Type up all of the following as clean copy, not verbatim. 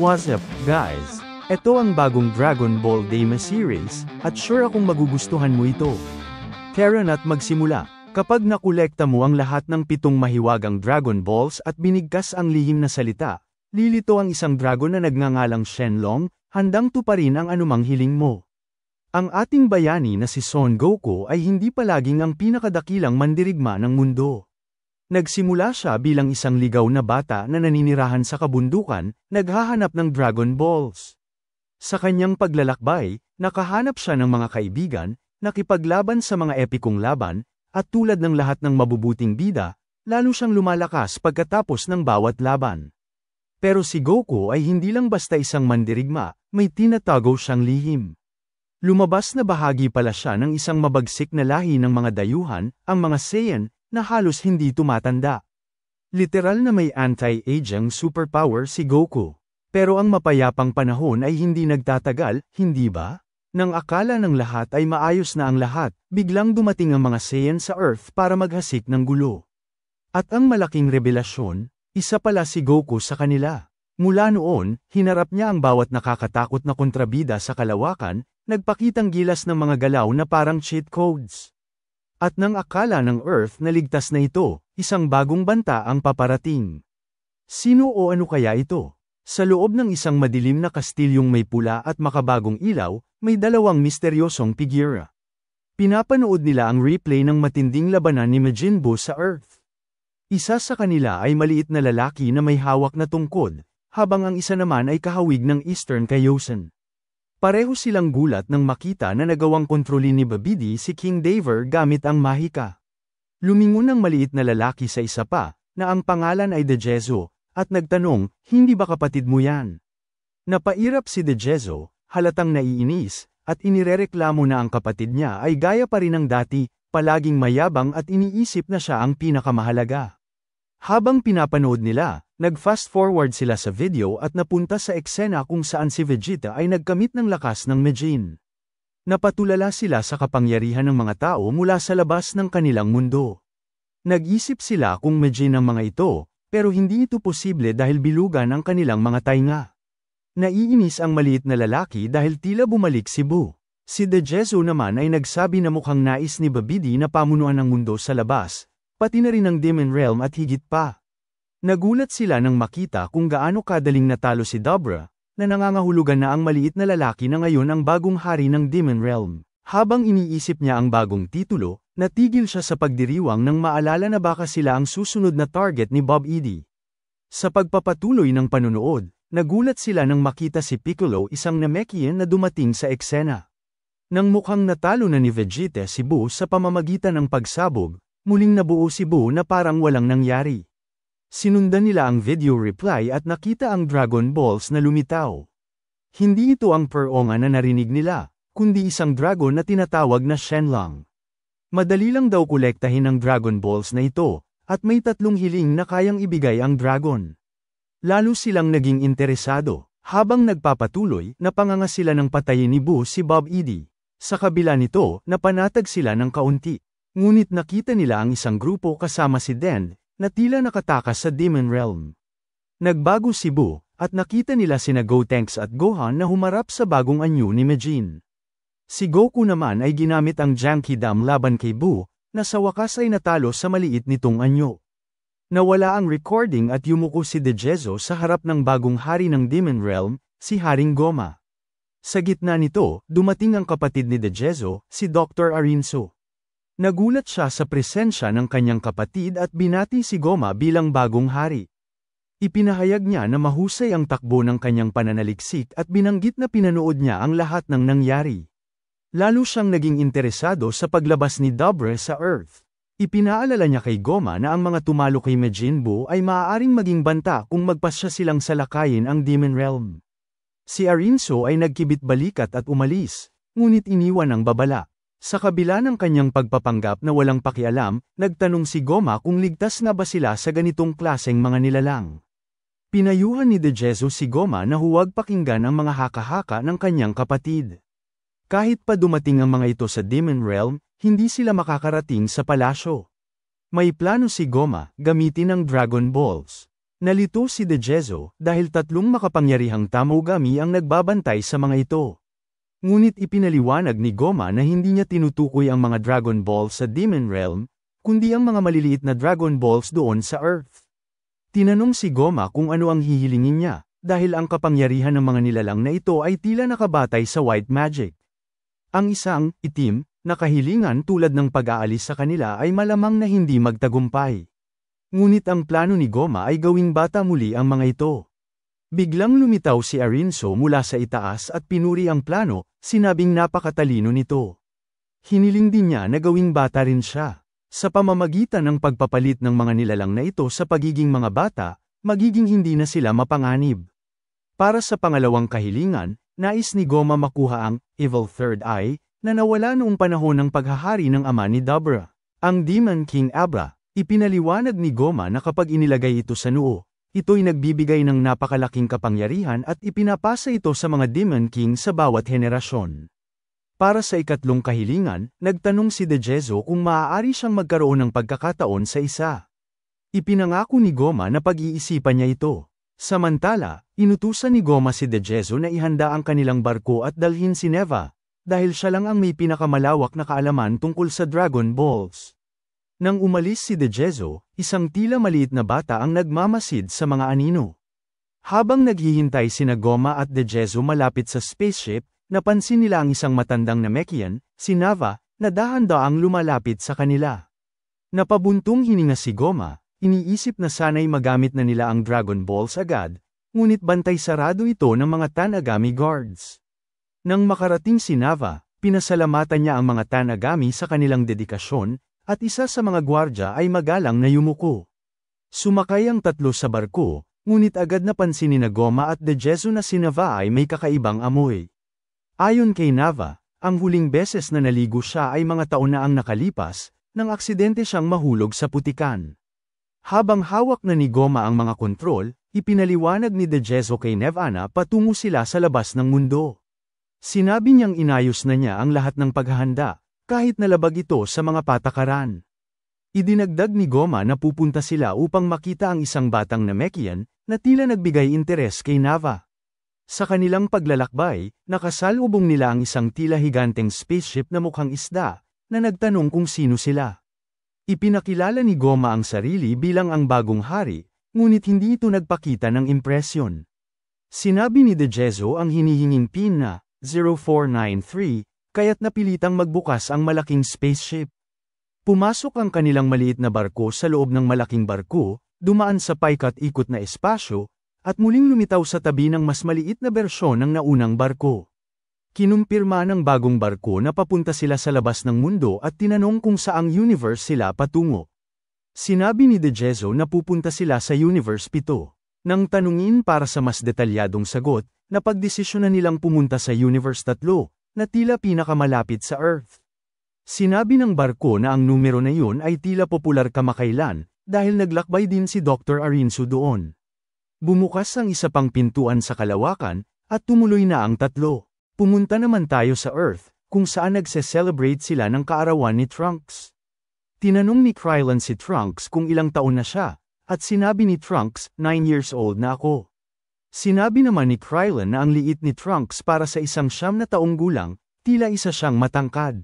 What's up, guys? Ito ang bagong Dragon Ball Daima series, at sure akong magugustuhan mo ito. Tara na't magsimula. Kapag nakolekta mo ang lahat ng 7 mahiwagang Dragon Balls at binigkas ang lihim na salita, lilito ang isang dragon na nagngangalang Shenlong, handang tuparin ang anumang hiling mo. Ang ating bayani na si Son Goku ay hindi palaging ang pinakadakilang mandirigma ng mundo. Nagsimula siya bilang isang ligaw na bata na naninirahan sa kabundukan, naghahanap ng Dragon Balls. Sa kanyang paglalakbay, nakahanap siya ng mga kaibigan, nakipaglaban sa mga epikong laban, at tulad ng lahat ng mabubuting bida, lalo siyang lumalakas pagkatapos ng bawat laban. Pero si Goku ay hindi lang basta isang mandirigma, may tinatago siyang lihim. Lumabas na bahagi pala siya ng isang mabagsik na lahi ng mga dayuhan, ang mga Saiyan, na halos hindi tumatanda. Literal na may anti-aging superpower si Goku. Pero ang mapayapang panahon ay hindi nagtatagal, hindi ba? Nang akala ng lahat ay maayos na ang lahat, biglang dumating ang mga Saiyan sa Earth para maghasik ng gulo. At ang malaking revelasyon, isa pala si Goku sa kanila. Mula noon, hinarap niya ang bawat nakakatakot na kontrabida sa kalawakan, nagpakitang gilas ng mga galaw na parang cheat codes. At nang akala ng Earth na ligtas na ito, isang bagong banta ang paparating. Sino o ano kaya ito? Sa loob ng isang madilim na kastilyong may pula at makabagong ilaw, may dalawang misteryosong figura. Pinapanood nila ang replay ng matinding labanan ni Majin Buu sa Earth. Isa sa kanila ay maliit na lalaki na may hawak na tungkod, habang ang isa naman ay kahawig ng Eastern Kaiosen. Pareho silang gulat nang makita na nagawang kontrolin ni Babidi si King Daver gamit ang mahika. Lumingon ang maliit na lalaki sa isa pa, na ang pangalan ay Dejezo, at nagtanong, hindi ba kapatid mo yan? Napairap si Dejezo, halatang naiinis, at inirereklamo na ang kapatid niya ay gaya pa rin ng dati, palaging mayabang at iniisip na siya ang pinakamahalaga. Habang pinapanood nila, nag-fast forward sila sa video at napunta sa eksena kung saan si Vegeta ay nagkamit ng lakas ng Majin. Napatulala sila sa kapangyarihan ng mga tao mula sa labas ng kanilang mundo. Nag-isip sila kung Majin ang mga ito, pero hindi ito posible dahil bilugan ang kanilang mga tainga. Naiinis ang maliit na lalaki dahil tila bumalik si Buu. Si Dejezo naman ay nagsabi na mukhang nais ni Babidi na pamunuan ang mundo sa labas, pati na rin ang Demon Realm at higit pa. Nagulat sila nang makita kung gaano kadaling natalo si Dabra, na nangangahulugan na ang maliit na lalaki na ngayon ang bagong hari ng Demon Realm. Habang iniisip niya ang bagong titulo, natigil siya sa pagdiriwang nang maalala na baka sila ang susunod na target ni Bob Eddy. Sa pagpapatuloy ng panunood, nagulat sila nang makita si Piccolo, isang Namekian na dumating sa eksena. Nang mukhang natalo na ni Vegeta si Buu sa pamamagitan ng pagsabog, muling nabuo si Buu na parang walang nangyari. Sinundan nila ang video reply at nakita ang Dragon Balls na lumitaw. Hindi ito ang Per-Onga na narinig nila, kundi isang dragon na tinatawag na Shenlong. Madali lang daw kolektahin ang Dragon Balls na ito, at may 3 hiling na kayang ibigay ang dragon. Lalo silang naging interesado. Habang nagpapatuloy, napanganga sila ng patayin ni Buu si Bob Eddy. Sa kabila nito, napanatag sila ng kaunti. Ngunit nakita nila ang isang grupo kasama si Den, na tila nakatakas sa Demon Realm. Nagbago si Buu, at nakita nila sina Gotenks at Gohan na humarap sa bagong anyo ni Majin. Si Goku naman ay ginamit ang Janky Dam laban kay Buu, na sa wakas ay natalo sa maliit nitong anyo. Nawala ang recording at yumuko si Dejezo sa harap ng bagong hari ng Demon Realm, si Haring Goma. Sa gitna nito, dumating ang kapatid ni Dejezo, si Dr. Arinso. Nagulat siya sa presensya ng kanyang kapatid at binati si Goma bilang bagong hari. Ipinahayag niya na mahusay ang takbo ng kanyang pananaliksik at binanggit na pinanood niya ang lahat ng nangyari. Lalo siyang naging interesado sa paglabas ni Dabra sa Earth. Ipinaalala niya kay Goma na ang mga tumalo kay Majin Buu ay maaaring maging banta kung magpasya silang salakayin ang Demon Realm. Si Arinso ay nagkibit balikat at umalis, ngunit iniwan ang babala. Sa kabila ng kanyang pagpapanggap na walang pakialam, nagtanong si Goma kung ligtas na ba sila sa ganitong klaseng mga nilalang. Pinayuhan ni Dejezo si Goma na huwag pakinggan ang mga haka-haka ng kanyang kapatid. Kahit pa dumating ang mga ito sa Demon Realm, hindi sila makakarating sa palasyo. May plano si Goma, gamitin ang Dragon Balls. Nalito si Dejezo dahil 3 makapangyarihang Tamogami ang nagbabantay sa mga ito. Ngunit ipinaliwanag ni Goma na hindi niya tinutukoy ang mga Dragon Balls sa Demon Realm, kundi ang mga maliliit na Dragon Balls doon sa Earth. Tinanong si Goma kung ano ang hihilingin niya, dahil ang kapangyarihan ng mga nilalang na ito ay tila nakabatay sa white magic. Ang isang, itim, na kahilingan tulad ng pag-aalis sa kanila ay malamang na hindi magtagumpay. Ngunit ang plano ni Goma ay gawing bata muli ang mga ito. Biglang lumitaw si Arinso mula sa itaas at pinuri ang plano, sinabing napakatalino nito. Hiniling din niya na gawing bata rin siya. Sa pamamagitan ng pagpapalit ng mga nilalang na ito sa pagiging mga bata, magiging hindi na sila mapanganib. Para sa pangalawang kahilingan, nais ni Goma makuha ang Evil Third Eye, na nawala noong panahon ng paghahari ng ama ni Dabra. Ang Demon King Abra, ipinaliwanag ni Goma na kapag inilagay ito sa noo, ito'y nagbibigay ng napakalaking kapangyarihan at ipinapasa ito sa mga Demon King sa bawat henerasyon. Para sa ikatlong kahilingan, nagtanong si Dejezo kung maaari siyang magkaroon ng pagkakataon sa isa. Ipinangako ni Goma na pag-iisipan niya ito. Samantala, inutusan ni Goma si Dejezo na ihanda ang kanilang barko at dalhin si Neva, dahil siya lang ang may pinakamalawak na kaalaman tungkol sa Dragon Balls. Nang umalis si Dejezo, isang tila maliit na bata ang nagmamasid sa mga anino. Habang naghihintay sina Goma at Dejezo malapit sa spaceship, napansin nila ang isang matandang Namekian, si Nava, na dahan-daang lumalapit sa kanila. Napabuntong hininga si Goma, iniisip na sana'y magamit na nila ang Dragon Balls agad, ngunit bantay sarado ito ng mga Tanagami guards. Nang makarating si Nava, pinasalamatan niya ang mga Tanagami sa kanilang dedikasyon, at isa sa mga gwardya ay magalang na yumuko. Sumakay ang 3 sa barko, ngunit agad napansin ni Goma at Dejezo na si Nava ay may kakaibang amoy. Ayon kay Nava, ang huling beses na naligo siya ay mga taon na ang nakalipas, nang aksidente siyang mahulog sa putikan. Habang hawak na ni Goma ang mga kontrol, ipinaliwanag ni Dejezo kay Nevana patungo sila sa labas ng mundo. Sinabi niyang inayos na niya ang lahat ng paghahanda, kahit nalabag ito sa mga patakaran. Idinagdag ni Goma na pupunta sila upang makita ang isang batang Namekian, na tila nagbigay interes kay Nava. Sa kanilang paglalakbay, nakasalubong nila ang isang tila higanteng spaceship na mukhang isda, na nagtanong kung sino sila. Ipinakilala ni Goma ang sarili bilang ang bagong hari, ngunit hindi ito nagpakita ng impresyon. Sinabi ni Dejezo ang hinihinging PIN na 0493, kaya't napilitang magbukas ang malaking spaceship. Pumasok ang kanilang maliit na barko sa loob ng malaking barko, dumaan sa paikat-ikot na espasyo, at muling lumitaw sa tabi ng mas maliit na bersyon ng naunang barko. Kinumpirma ng bagong barko na papunta sila sa labas ng mundo at tinanong kung saang universe sila patungo. Sinabi ni Dejezo na pupunta sila sa Universe 7. Nang tanungin para sa mas detalyadong sagot, napagdesisyonan nilang pumunta sa Universe 3, na tila pinakamalapit sa Earth. Sinabi ng barko na ang numero na yun ay tila popular kamakailan, dahil naglakbay din si Dr. Arinso doon. Bumukas ang isa pang pintuan sa kalawakan, at tumuloy na ang 3. Pumunta naman tayo sa Earth, kung saan nagse-celebrate sila ng kaarawan ni Trunks. Tinanong ni Krillin si Trunks kung ilang taon na siya, at sinabi ni Trunks, 9 years old na ako. Sinabi naman ni Krillin na ang liit ni Trunks para sa isang 9 na taong gulang, tila isa siyang matangkad.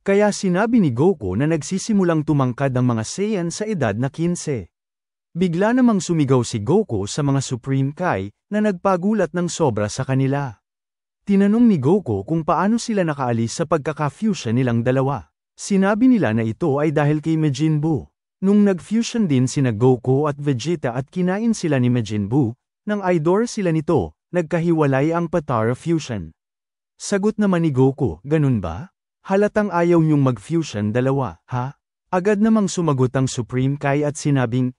Kaya sinabi ni Goku na nagsisimulang tumangkad ang mga Saiyan sa edad na 15. Bigla namang sumigaw si Goku sa mga Supreme Kai, na nagpagulat ng sobra sa kanila. Tinanong ni Goku kung paano sila nakaalis sa pagkaka-fusion nilang dalawa. Sinabi nila na ito ay dahil kay Majin Buu. Nung nag-fusion din sina Goku at Vegeta at kinain sila ni Majin Buu, nang idol sila nito, nagkahiwalay ang Patara Fusion. Sagot naman ni Goku, ganun ba? Halatang ayaw niyong mag-fusion dalawa, ha? Agad namang sumagot ang Supreme Kai at sinabing,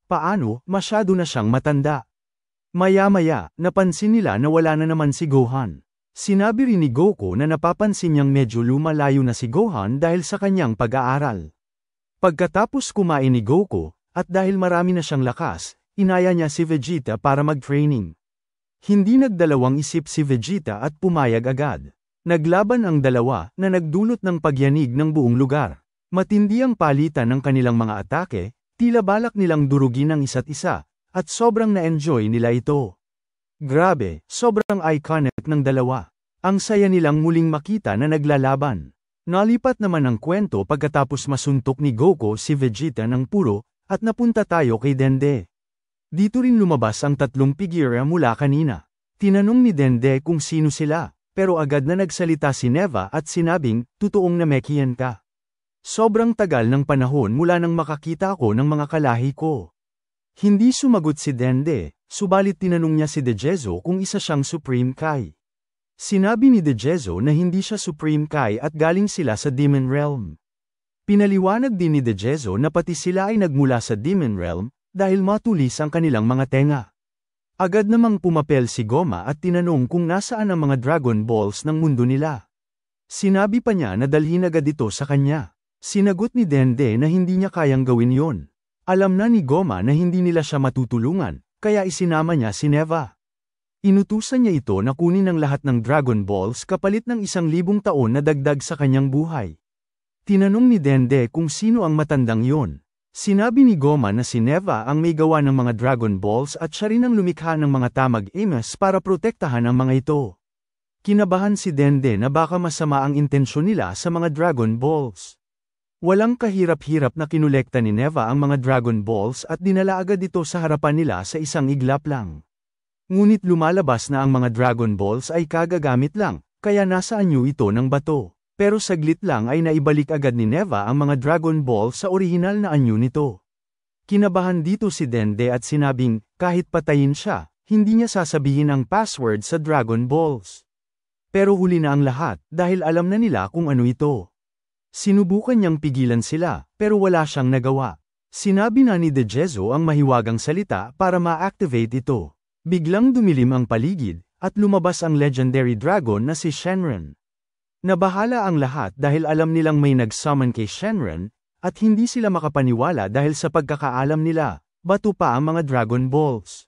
paano, masyado na siyang matanda. Maya-maya, napansin nila na wala na naman si Gohan. Sinabi rin ni Goku na napapansin niyang medyo lumalayo na si Gohan dahil sa kanyang pag-aaral. Pagkatapos kumain ni Goku, at dahil marami na siyang lakas, inaya niya si Vegeta para mag-training. Hindi nagdalawang isip si Vegeta at pumayag agad. Naglaban ang dalawa na nagdulot ng pagyanig ng buong lugar. Matindi ang palitan ng kanilang mga atake, tila balak nilang durugin ang isa't isa, at sobrang na-enjoy nila ito. Grabe, sobrang iconic ng dalawa. Ang saya nilang muling makita na naglalaban. Nalipat naman ang kwento pagkatapos masuntok ni Goku si Vegeta ng puro, at napunta tayo kay Dende. Dito rin lumabas ang tatlong figura mula kanina. Tinanong ni Dende kung sino sila, pero agad na nagsalita si Neva at sinabing, totoong Namekian ka. Sobrang tagal ng panahon mula nang makakita ako ng mga kalahi ko. Hindi sumagot si Dende, subalit tinanong niya si Dejezo kung isa siyang Supreme Kai. Sinabi ni Dejezo na hindi siya Supreme Kai at galing sila sa Demon Realm. Pinaliwanag din ni Dejezo na pati sila ay nagmula sa Demon Realm, dahil matulis ang kanilang mga tenga. Agad namang pumapel si Goma at tinanong kung nasaan ang mga Dragon Balls ng mundo nila. Sinabi pa niya na dalhin agad ito sa kanya. Sinagot ni Dende na hindi niya kayang gawin yon. Alam na ni Goma na hindi nila siya matutulungan, kaya isinama niya si Neva. Inutusan niya ito na kunin ang lahat ng Dragon Balls kapalit ng 1,000 taon na dagdag sa kanyang buhay. Tinanong ni Dende kung sino ang matandang yon. Sinabi ni Goma na si Neva ang may gawa ng mga Dragon Balls at siya rin ang lumikha ng mga tamag Amos para protektahan ang mga ito. Kinabahan si Dende na baka masama ang intensyon nila sa mga Dragon Balls. Walang kahirap-hirap na kinolekta ni Neva ang mga Dragon Balls at dinala agad ito sa harapan nila sa isang iglap lang. Ngunit lumalabas na ang mga Dragon Balls ay kagagamit lang, kaya nasa anyo ito ng bato. Pero saglit lang ay naibalik agad ni Neva ang mga Dragon Balls sa orihinal na anyo nito. Kinabahan dito si Dende at sinabing, kahit patayin siya, hindi niya sasabihin ang password sa Dragon Balls. Pero huli na ang lahat, dahil alam na nila kung ano ito. Sinubukan niyang pigilan sila, pero wala siyang nagawa. Sinabi na ni Dejezo ang mahiwagang salita para ma-activate ito. Biglang dumilim ang paligid, at lumabas ang legendary dragon na si Shenron. Nabahala ang lahat dahil alam nilang may nag-summon kay Shenron, at hindi sila makapaniwala dahil sa pagkakaalam nila, bato pa ang mga Dragon Balls.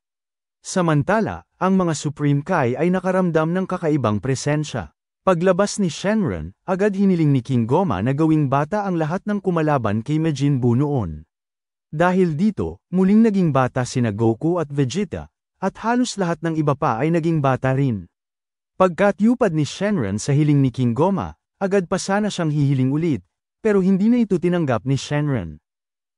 Samantala, ang mga Supreme Kai ay nakaramdam ng kakaibang presensya. Paglabas ni Shenron, agad hiniling ni King Goma na gawing bata ang lahat ng kumalaban kay Majin Buu noon. Dahil dito, muling naging bata sina Goku at Vegeta, at halos lahat ng iba pa ay naging bata rin. Pagkatyupad ni Shenron sa hiling ni King Goma, agad pa sana siyang hihiling ulit, pero hindi na ito tinanggap ni Shenron.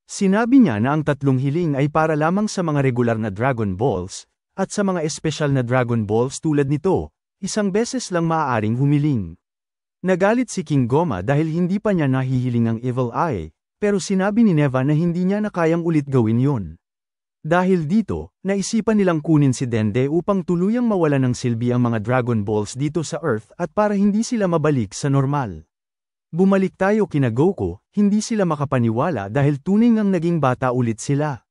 Sinabi niya na ang tatlong hiling ay para lamang sa mga regular na Dragon Balls, at sa mga espesyal na Dragon Balls tulad nito, isang beses lang maaaring humiling. Nagalit si King Goma dahil hindi pa niya nahihiling ang Evil Eye, pero sinabi ni Neva na hindi niya na kayang ulit gawin yon. Dahil dito, naisipan nilang kunin si Dende upang tuluyang mawala ng silbi ang mga Dragon Balls dito sa Earth at para hindi sila mabalik sa normal. Bumalik tayo kina Goku, hindi sila makapaniwala dahil tunay ngang naging bata ulit sila.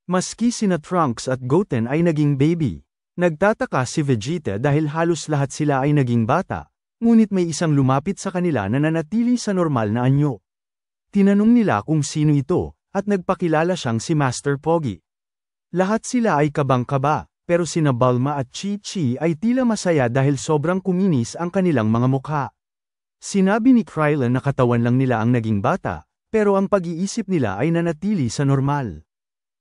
Maski sina Trunks at Goten ay naging baby. Nagtataka si Vegeta dahil halos lahat sila ay naging bata, ngunit may isang lumapit sa kanila na nanatili sa normal na anyo. Tinanong nila kung sino ito, at nagpakilala siyang si Master Pogi. Lahat sila ay kabang-kaba, pero sina Bulma at Chi-Chi ay tila masaya dahil sobrang kuminis ang kanilang mga mukha. Sinabi ni Krillin na katawan lang nila ang naging bata, pero ang pag-iisip nila ay nanatili sa normal.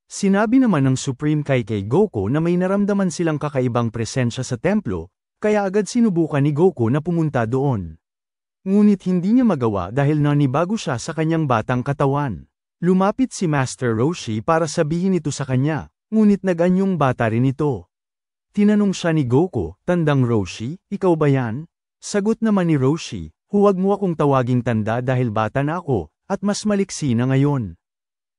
Sinabi naman ng Supreme Kai kay Goku na may naramdaman silang kakaibang presensya sa templo, kaya agad sinubukan ni Goku na pumunta doon. Ngunit hindi niya magawa dahil nanibago siya sa kanyang batang katawan. Lumapit si Master Roshi para sabihin ito sa kanya, ngunit nag-anyong bata rin ito. Tinanong siya ni Goku, "Tandang Roshi, ikaw ba yan?" Sagot naman ni Roshi, "Huwag mo akong tawaging tanda dahil bata na ako, at mas maliksi na ngayon.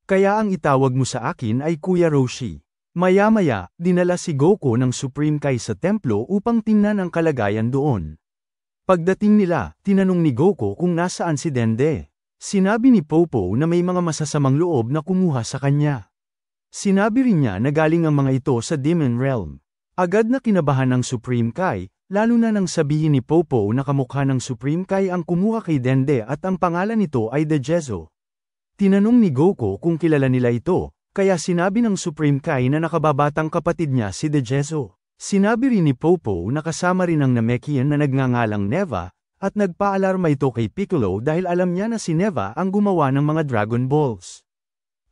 Kaya ang itawag mo sa akin ay Kuya Roshi." Maya-maya, dinala si Goku ng Supreme Kai sa templo upang tingnan ang kalagayan doon. Pagdating nila, tinanong ni Goku kung nasaan si Dende. Sinabi ni Popo na may mga masasamang loob na kumuha sa kanya. Sinabi rin niya na galing ang mga ito sa Demon Realm. Agad na kinabahan ng Supreme Kai, lalo na nang sabihin ni Popo na kamukha ng Supreme Kai ang kumuha kay Dende at ang pangalan nito ay Dejezo. Tinanong ni Goku kung kilala nila ito, kaya sinabi ng Supreme Kai na nakababatang kapatid niya si Dejezo. Sinabi rin ni Popo na kasama rin ang Namekian na nagngangalang Neva, at nagpaalarma ito kay Piccolo dahil alam niya na si Neva ang gumawa ng mga Dragon Balls.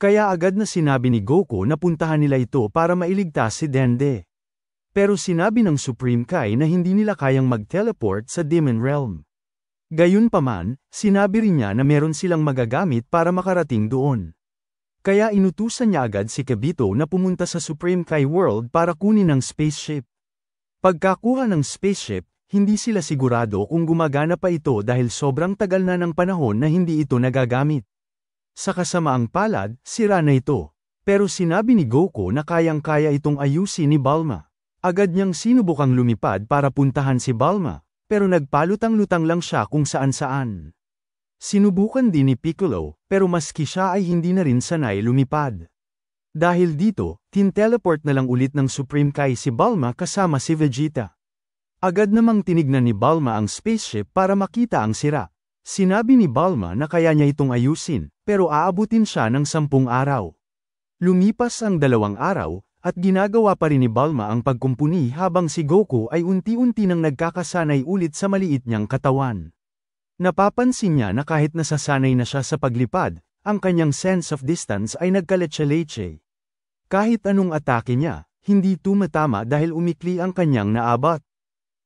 Kaya agad na sinabi ni Goku na puntahan nila ito para mailigtas si Dende. Pero sinabi ng Supreme Kai na hindi nila kayang mag-teleport sa Demon Realm. Gayunpaman, sinabi rin niya na meron silang magagamit para makarating doon. Kaya inutusan niya agad si Kibito na pumunta sa Supreme Kai World para kunin ang spaceship. Pagkakuha ng spaceship, hindi sila sigurado kung gumagana pa ito dahil sobrang tagal na ng panahon na hindi ito nagagamit. Sa kasamaang palad, sira na ito. Pero sinabi ni Goku na kayang-kaya itong ayusin ni Bulma. Agad niyang sinubukang lumipad para puntahan si Bulma, pero nagpalutang-lutang lang siya kung saan-saan. Sinubukan din ni Piccolo, pero maski siya ay hindi na rin sanay lumipad. Dahil dito, tin-teleport na lang ulit ng Supreme Kai si Bulma kasama si Vegeta. Agad namang tinignan ni Bulma ang spaceship para makita ang sira. Sinabi ni Bulma na kaya niya itong ayusin, pero aabutin siya ng 10 araw. Lumipas ang 2 araw, at ginagawa pa rin ni Bulma ang pagkumpuni habang si Goku ay unti-unti nang nagkakasanay ulit sa maliit niyang katawan. Napapansin niya na kahit nasasanay na siya sa paglipad, ang kanyang sense of distance ay nagkaletse-letse. Kahit anong atake niya, hindi tumatama dahil umikli ang kanyang naabot.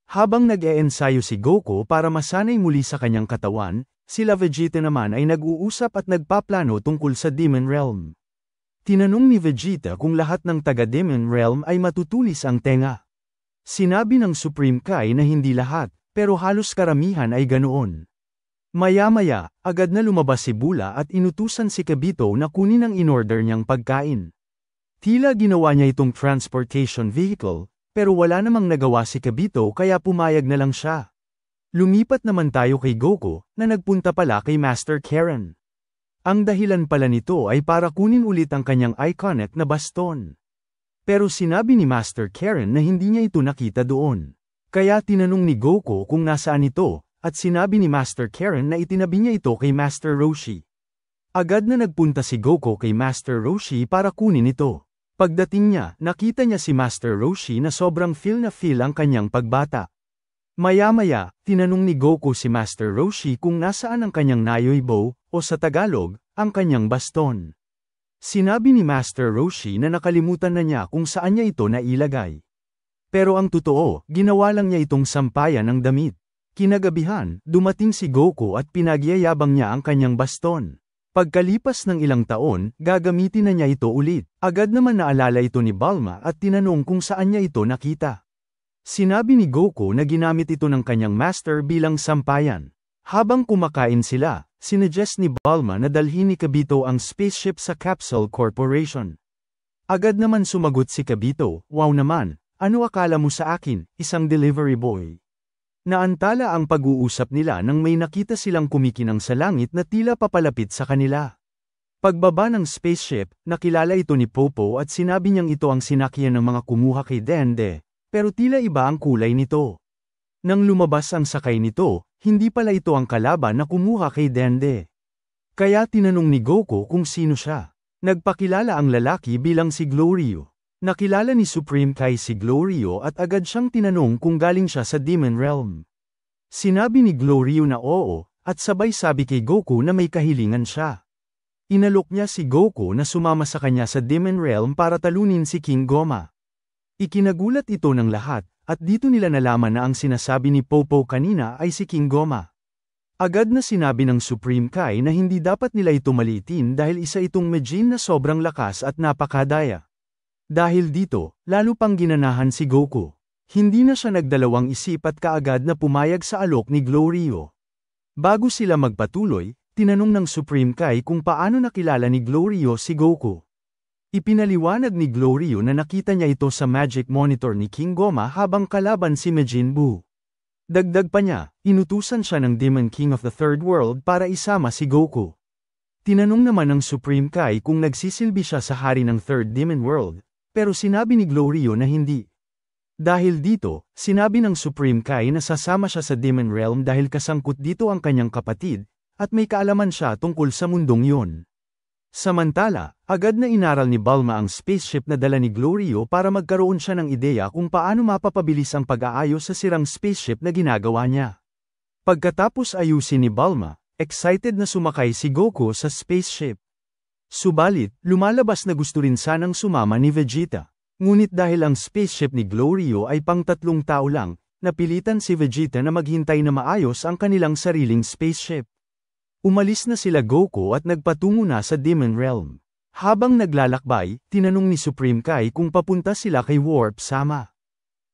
Habang nag-e-ensayo si Goku para masanay muli sa kanyang katawan, sila Vegeta naman ay nag-uusap at nagpaplano tungkol sa Demon Realm. Tinanong ni Vegeta kung lahat ng taga-Demon Realm ay matutulis ang tenga. Sinabi ng Supreme Kai na hindi lahat, pero halos karamihan ay ganoon. Maya-maya, agad na lumabas si Bula at inutusan si Kibito na kunin ang in-order niyang pagkain. Tila ginawa niya itong transportation vehicle, pero wala namang nagawa si Kibito kaya pumayag na lang siya. Lumipat naman tayo kay Goku, na nagpunta pala kay Master Karen. Ang dahilan pala nito ay para kunin ulit ang kanyang iconic na baston. Pero sinabi ni Master Karen na hindi niya ito nakita doon. Kaya tinanong ni Goku kung nasaan ito, at sinabi ni Master Karen na itinabi niya ito kay Master Roshi. Agad na nagpunta si Goku kay Master Roshi para kunin ito. Pagdating niya, nakita niya si Master Roshi na sobrang feel ang kanyang pagbata. Maya-maya, tinanong ni Goku si Master Roshi kung nasaan ang kanyang Nayoibo, o sa Tagalog, ang kanyang baston. Sinabi ni Master Roshi na nakalimutan na niya kung saan niya ito nailagay. Pero ang totoo, ginawa lang niya itong sampayan ng damit. Kinagabihan, dumating si Goku at pinagyayabang niya ang kanyang baston. Pagkalipas ng ilang taon, gagamitin na niya ito ulit. Agad naman naalala ito ni Bulma at tinanong kung saan niya ito nakita. Sinabi ni Goku na ginamit ito ng kanyang master bilang sampayan. Habang kumakain sila, sinuggest ni Bulma na dalhin ni Kibito ang spaceship sa Capsule Corporation. Agad naman sumagot si Kibito, "Wow naman, ano akala mo sa akin, isang delivery boy?" Naantala ang pag-uusap nila nang may nakita silang kumikinang sa langit na tila papalapit sa kanila. Pagbaba ng spaceship, nakilala ito ni Popo at sinabi niyang ito ang sinakyan ng mga kumuha kay Dende, pero tila iba ang kulay nito. Nang lumabas ang sakay nito, hindi pala ito ang kalaban na kumuha kay Dende. Kaya tinanong ni Goku kung sino siya. Nagpakilala ang lalaki bilang si Gloryu. Nakilala ni Supreme Kai si Gloryu at agad siyang tinanong kung galing siya sa Demon Realm. Sinabi ni Gloryu na oo, at sabay sabi kay Goku na may kahilingan siya. Inalok niya si Goku na sumama sa kanya sa Demon Realm para talunin si King Goma. Ikinagulat ito ng lahat, at dito nila nalaman na ang sinasabi ni Popo kanina ay si King Goma. Agad na sinabi ng Supreme Kai na hindi dapat nila ito maliitin dahil isa itong Majin na sobrang lakas at napakadaya. Dahil dito, lalo pang ginanahan si Goku. Hindi na siya nagdalawang isip at kaagad na pumayag sa alok ni Gloryu. Bago sila magpatuloy, tinanong ng Supreme Kai kung paano nakilala ni Gloryu si Goku. Ipinaliwanag ni Gloryu na nakita niya ito sa magic monitor ni King Goma habang kalaban si Majin Buu. Dagdag pa niya, inutusan siya ng Demon King of the Third World para isama si Goku. Tinanong naman ng Supreme Kai kung nagsisilbi siya sa hari ng Third Demon World, pero sinabi ni Gloryu na hindi. Dahil dito, sinabi ng Supreme Kai na sasama siya sa Demon Realm dahil kasangkot dito ang kanyang kapatid, at may kaalaman siya tungkol sa mundong yon. Samantala, agad na inaral ni Bulma ang spaceship na dala ni Gloryu para magkaroon siya ng ideya kung paano mapapabilis ang pag-aayos sa sirang spaceship na ginagawa niya. Pagkatapos ayusin ni Bulma, excited na sumakay si Goku sa spaceship. Subalit, lumalabas na gusto rin sanang sumama ni Vegeta. Ngunit dahil ang spaceship ni Glorio ay pang 3 tao lang, napilitan si Vegeta na maghintay na maayos ang kanilang sariling spaceship. Umalis na sila Goku at nagpatungo na sa Demon Realm. Habang naglalakbay, tinanong ni Supreme Kai kung papunta sila kay Warp Sama.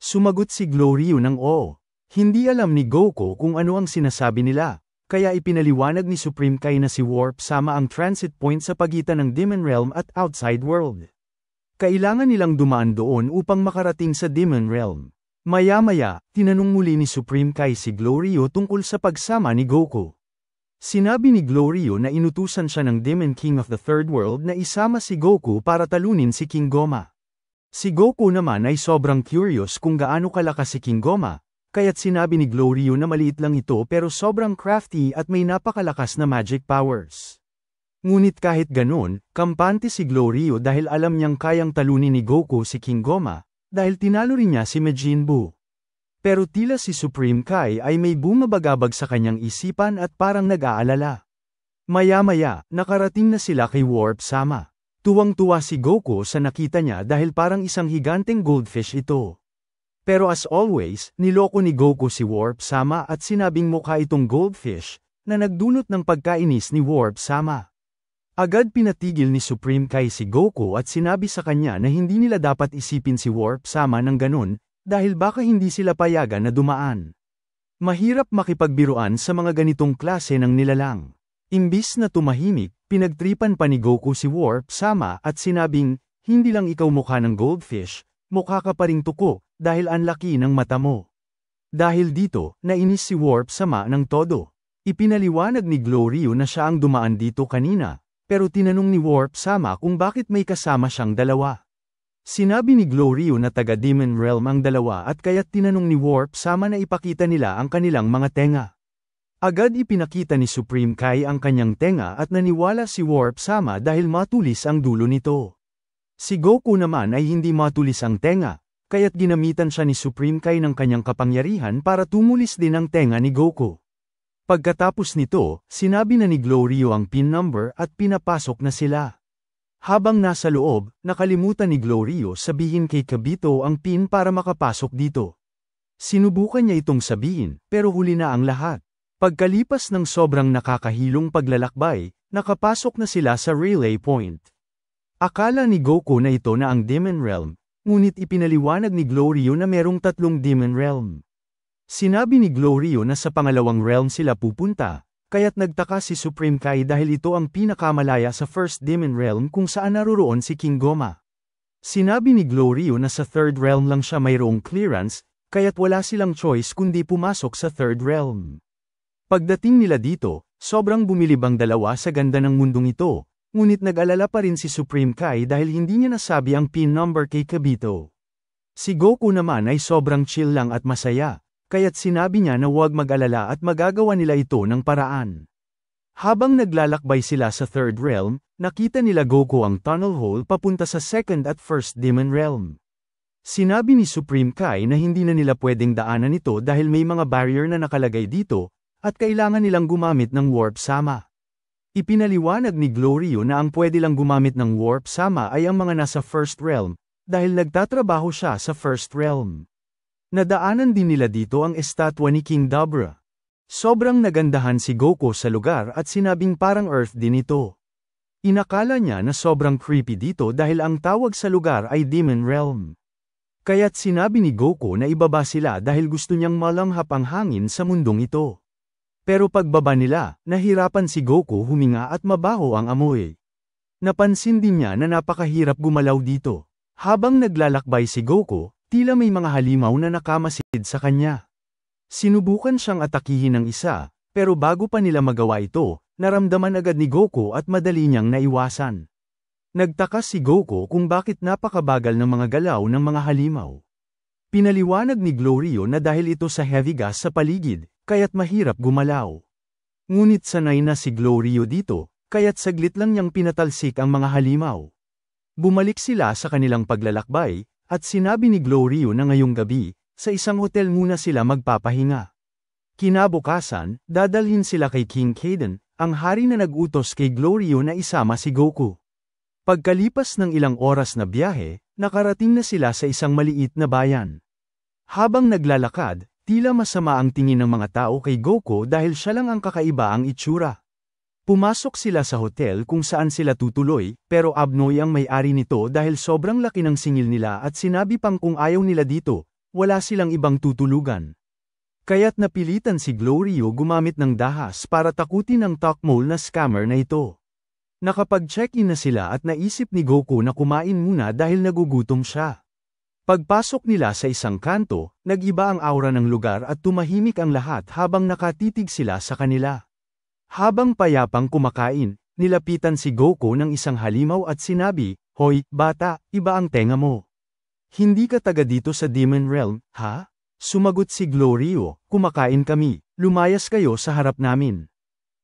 Sumagot si Glorio ng oo. Hindi alam ni Goku kung ano ang sinasabi nila, kaya ipinaliwanag ni Supreme Kai na si Warp Sama ang transit point sa pagitan ng Demon Realm at Outside World. Kailangan nilang dumaan doon upang makarating sa Demon Realm. Maya-maya, tinanong muli ni Supreme Kai si Glorio tungkol sa pagsama ni Goku. Sinabi ni Glorio na inutusan siya ng Demon King of the Third World na isama si Goku para talunin si King Goma. Si Goku naman ay sobrang curious kung gaano kalakas si King Goma, kaya't sinabi ni Glorio na maliit lang ito pero sobrang crafty at may napakalakas na magic powers. Ngunit kahit ganun, kampante si Glorio dahil alam niyang kayang talunin ni Goku si King Goma, dahil tinalo rin niya si Majin Buu. Pero tila si Supreme Kai ay may bumabagabag sa kanyang isipan at parang nag-aalala. Maya-maya, nakarating na sila kay Warp Sama. Tuwang-tuwa si Goku sa nakita niya dahil parang isang higanteng goldfish ito. Pero as always, niloko ni Goku si Warp Sama at sinabing mukha itong goldfish, na nagdulot ng pagkainis ni Warp Sama. Agad pinatigil ni Supreme Kai si Goku at sinabi sa kanya na hindi nila dapat isipin si Warp Sama ng ganun, dahil baka hindi sila payagan na dumaan. Mahirap makipagbiruan sa mga ganitong klase ng nilalang. Imbis na tumahimik, pinagtripan pa ni Goku si Warp Sama at sinabing, hindi lang ikaw mukha ng goldfish, mukha ka pa ring tuko, dahil ang laki ng mata mo. Dahil dito, nainis si Warp Sama ng todo. Ipinaliwanag ni Glorio na siya ang dumaan dito kanina. Pero tinanong ni Warp Sama kung bakit may kasama siyang dalawa. Sinabi ni Glorio na taga Demon Realm ang dalawa at kaya't tinanong ni Warp Sama na ipakita nila ang kanilang mga tenga. Agad ipinakita ni Supreme Kai ang kanyang tenga at naniwala si Warp Sama dahil matulis ang dulo nito. Si Goku naman ay hindi matulis ang tenga, kaya't ginamitan siya ni Supreme Kai ng kanyang kapangyarihan para tumulis din ang tenga ni Goku. Pagkatapos nito, sinabi na ni Glorio ang pin number at pinapasok na sila. Habang nasa loob, nakalimutan ni Glorio sabihin kay Kabito ang pin para makapasok dito. Sinubukan niya itong sabihin, pero huli na ang lahat. Pagkalipas ng sobrang nakakahilong paglalakbay, nakapasok na sila sa relay point. Akala ni Goku na ito na ang Demon Realm, ngunit ipinaliwanag ni Glorio na merong 3 Demon Realm. Sinabi ni Glorio na sa pangalawang realm sila pupunta, kaya't nagtaka si Supreme Kai dahil ito ang pinakamalaya sa First Demon Realm kung saan naroroon si King Goma. Sinabi ni Glorio na sa Third Realm lang siya mayroong clearance, kaya't wala silang choice kundi pumasok sa Third Realm. Pagdating nila dito, sobrang bumilib ang dalawa sa ganda ng mundong ito, ngunit nag-alala pa rin si Supreme Kai dahil hindi niya nasabi ang pin number kay Kabito. Si Goku naman ay sobrang chill lang at masaya. Kaya't sinabi niya na huwag mag-alala at magagawa nila ito ng paraan. Habang naglalakbay sila sa Third Realm, nakita nila Goku ang tunnel hole papunta sa Second at First Demon Realm. Sinabi ni Supreme Kai na hindi na nila pwedeng daanan ito dahil may mga barrier na nakalagay dito, at kailangan nilang gumamit ng Warp Sama. Ipinaliwanag ni Glorio na ang pwede lang gumamit ng Warp Sama ay ang mga nasa First Realm, dahil nagtatrabaho siya sa First Realm. Nadaanan din nila dito ang estatwa ni King Dabra. Sobrang nagandahan si Goku sa lugar at sinabing parang Earth din ito. Inakala niya na sobrang creepy dito dahil ang tawag sa lugar ay Demon Realm. Kaya't sinabi ni Goku na ibaba sila dahil gusto niyang malanghap ang hangin sa mundong ito. Pero pagbaba nila, nahirapan si Goku huminga at mabaho ang amoy. Napansin din niya na napakahirap gumalaw dito. Habang naglalakbay si Goku, tila may mga halimaw na nakamasid sa kanya. Sinubukan siyang atakihin ng isa, pero bago pa nila magawa ito, naramdaman agad ni Goku at madali niyang naiwasan. Nagtaka si Goku kung bakit napakabagal ng mga galaw ng mga halimaw. Pinaliwanag ni Glorio na dahil ito sa heavy gas sa paligid, kaya't mahirap gumalaw. Ngunit sanay na si Glorio dito, kaya't saglit lang niyang pinatalsik ang mga halimaw. Bumalik sila sa kanilang paglalakbay, at sinabi ni Glorio na ngayong gabi, sa isang hotel muna sila magpapahinga. Kinabukasan, dadalhin sila kay King Caden, ang hari na nag-utos kay Glorio na isama si Goku. Pagkalipas ng ilang oras na biyahe, nakarating na sila sa isang maliit na bayan. Habang naglalakad, tila masama ang tingin ng mga tao kay Goko dahil siya lang ang kakaiba ang itsura. Pumasok sila sa hotel kung saan sila tutuloy, pero abnoy ang may-ari nito dahil sobrang laki ng singil nila at sinabi pang kung ayaw nila dito, wala silang ibang tutulugan. Kaya't napilitan si Glorio gumamit ng dahas para takutin ang Tokmol na scammer na ito. Nakapag-check-in na sila at naisip ni Goko na kumain muna dahil nagugutom siya. Pagpasok nila sa isang kanto, nag-iba ang aura ng lugar at tumahimik ang lahat habang nakatitig sila sa kanila. Habang payapang kumakain, nilapitan si Goko ng isang halimaw at sinabi, "Hoy, bata, iba ang tenga mo. Hindi ka taga dito sa Demon Realm, ha?" Sumagot si Glorio, "Kumakain kami, lumayas kayo sa harap namin."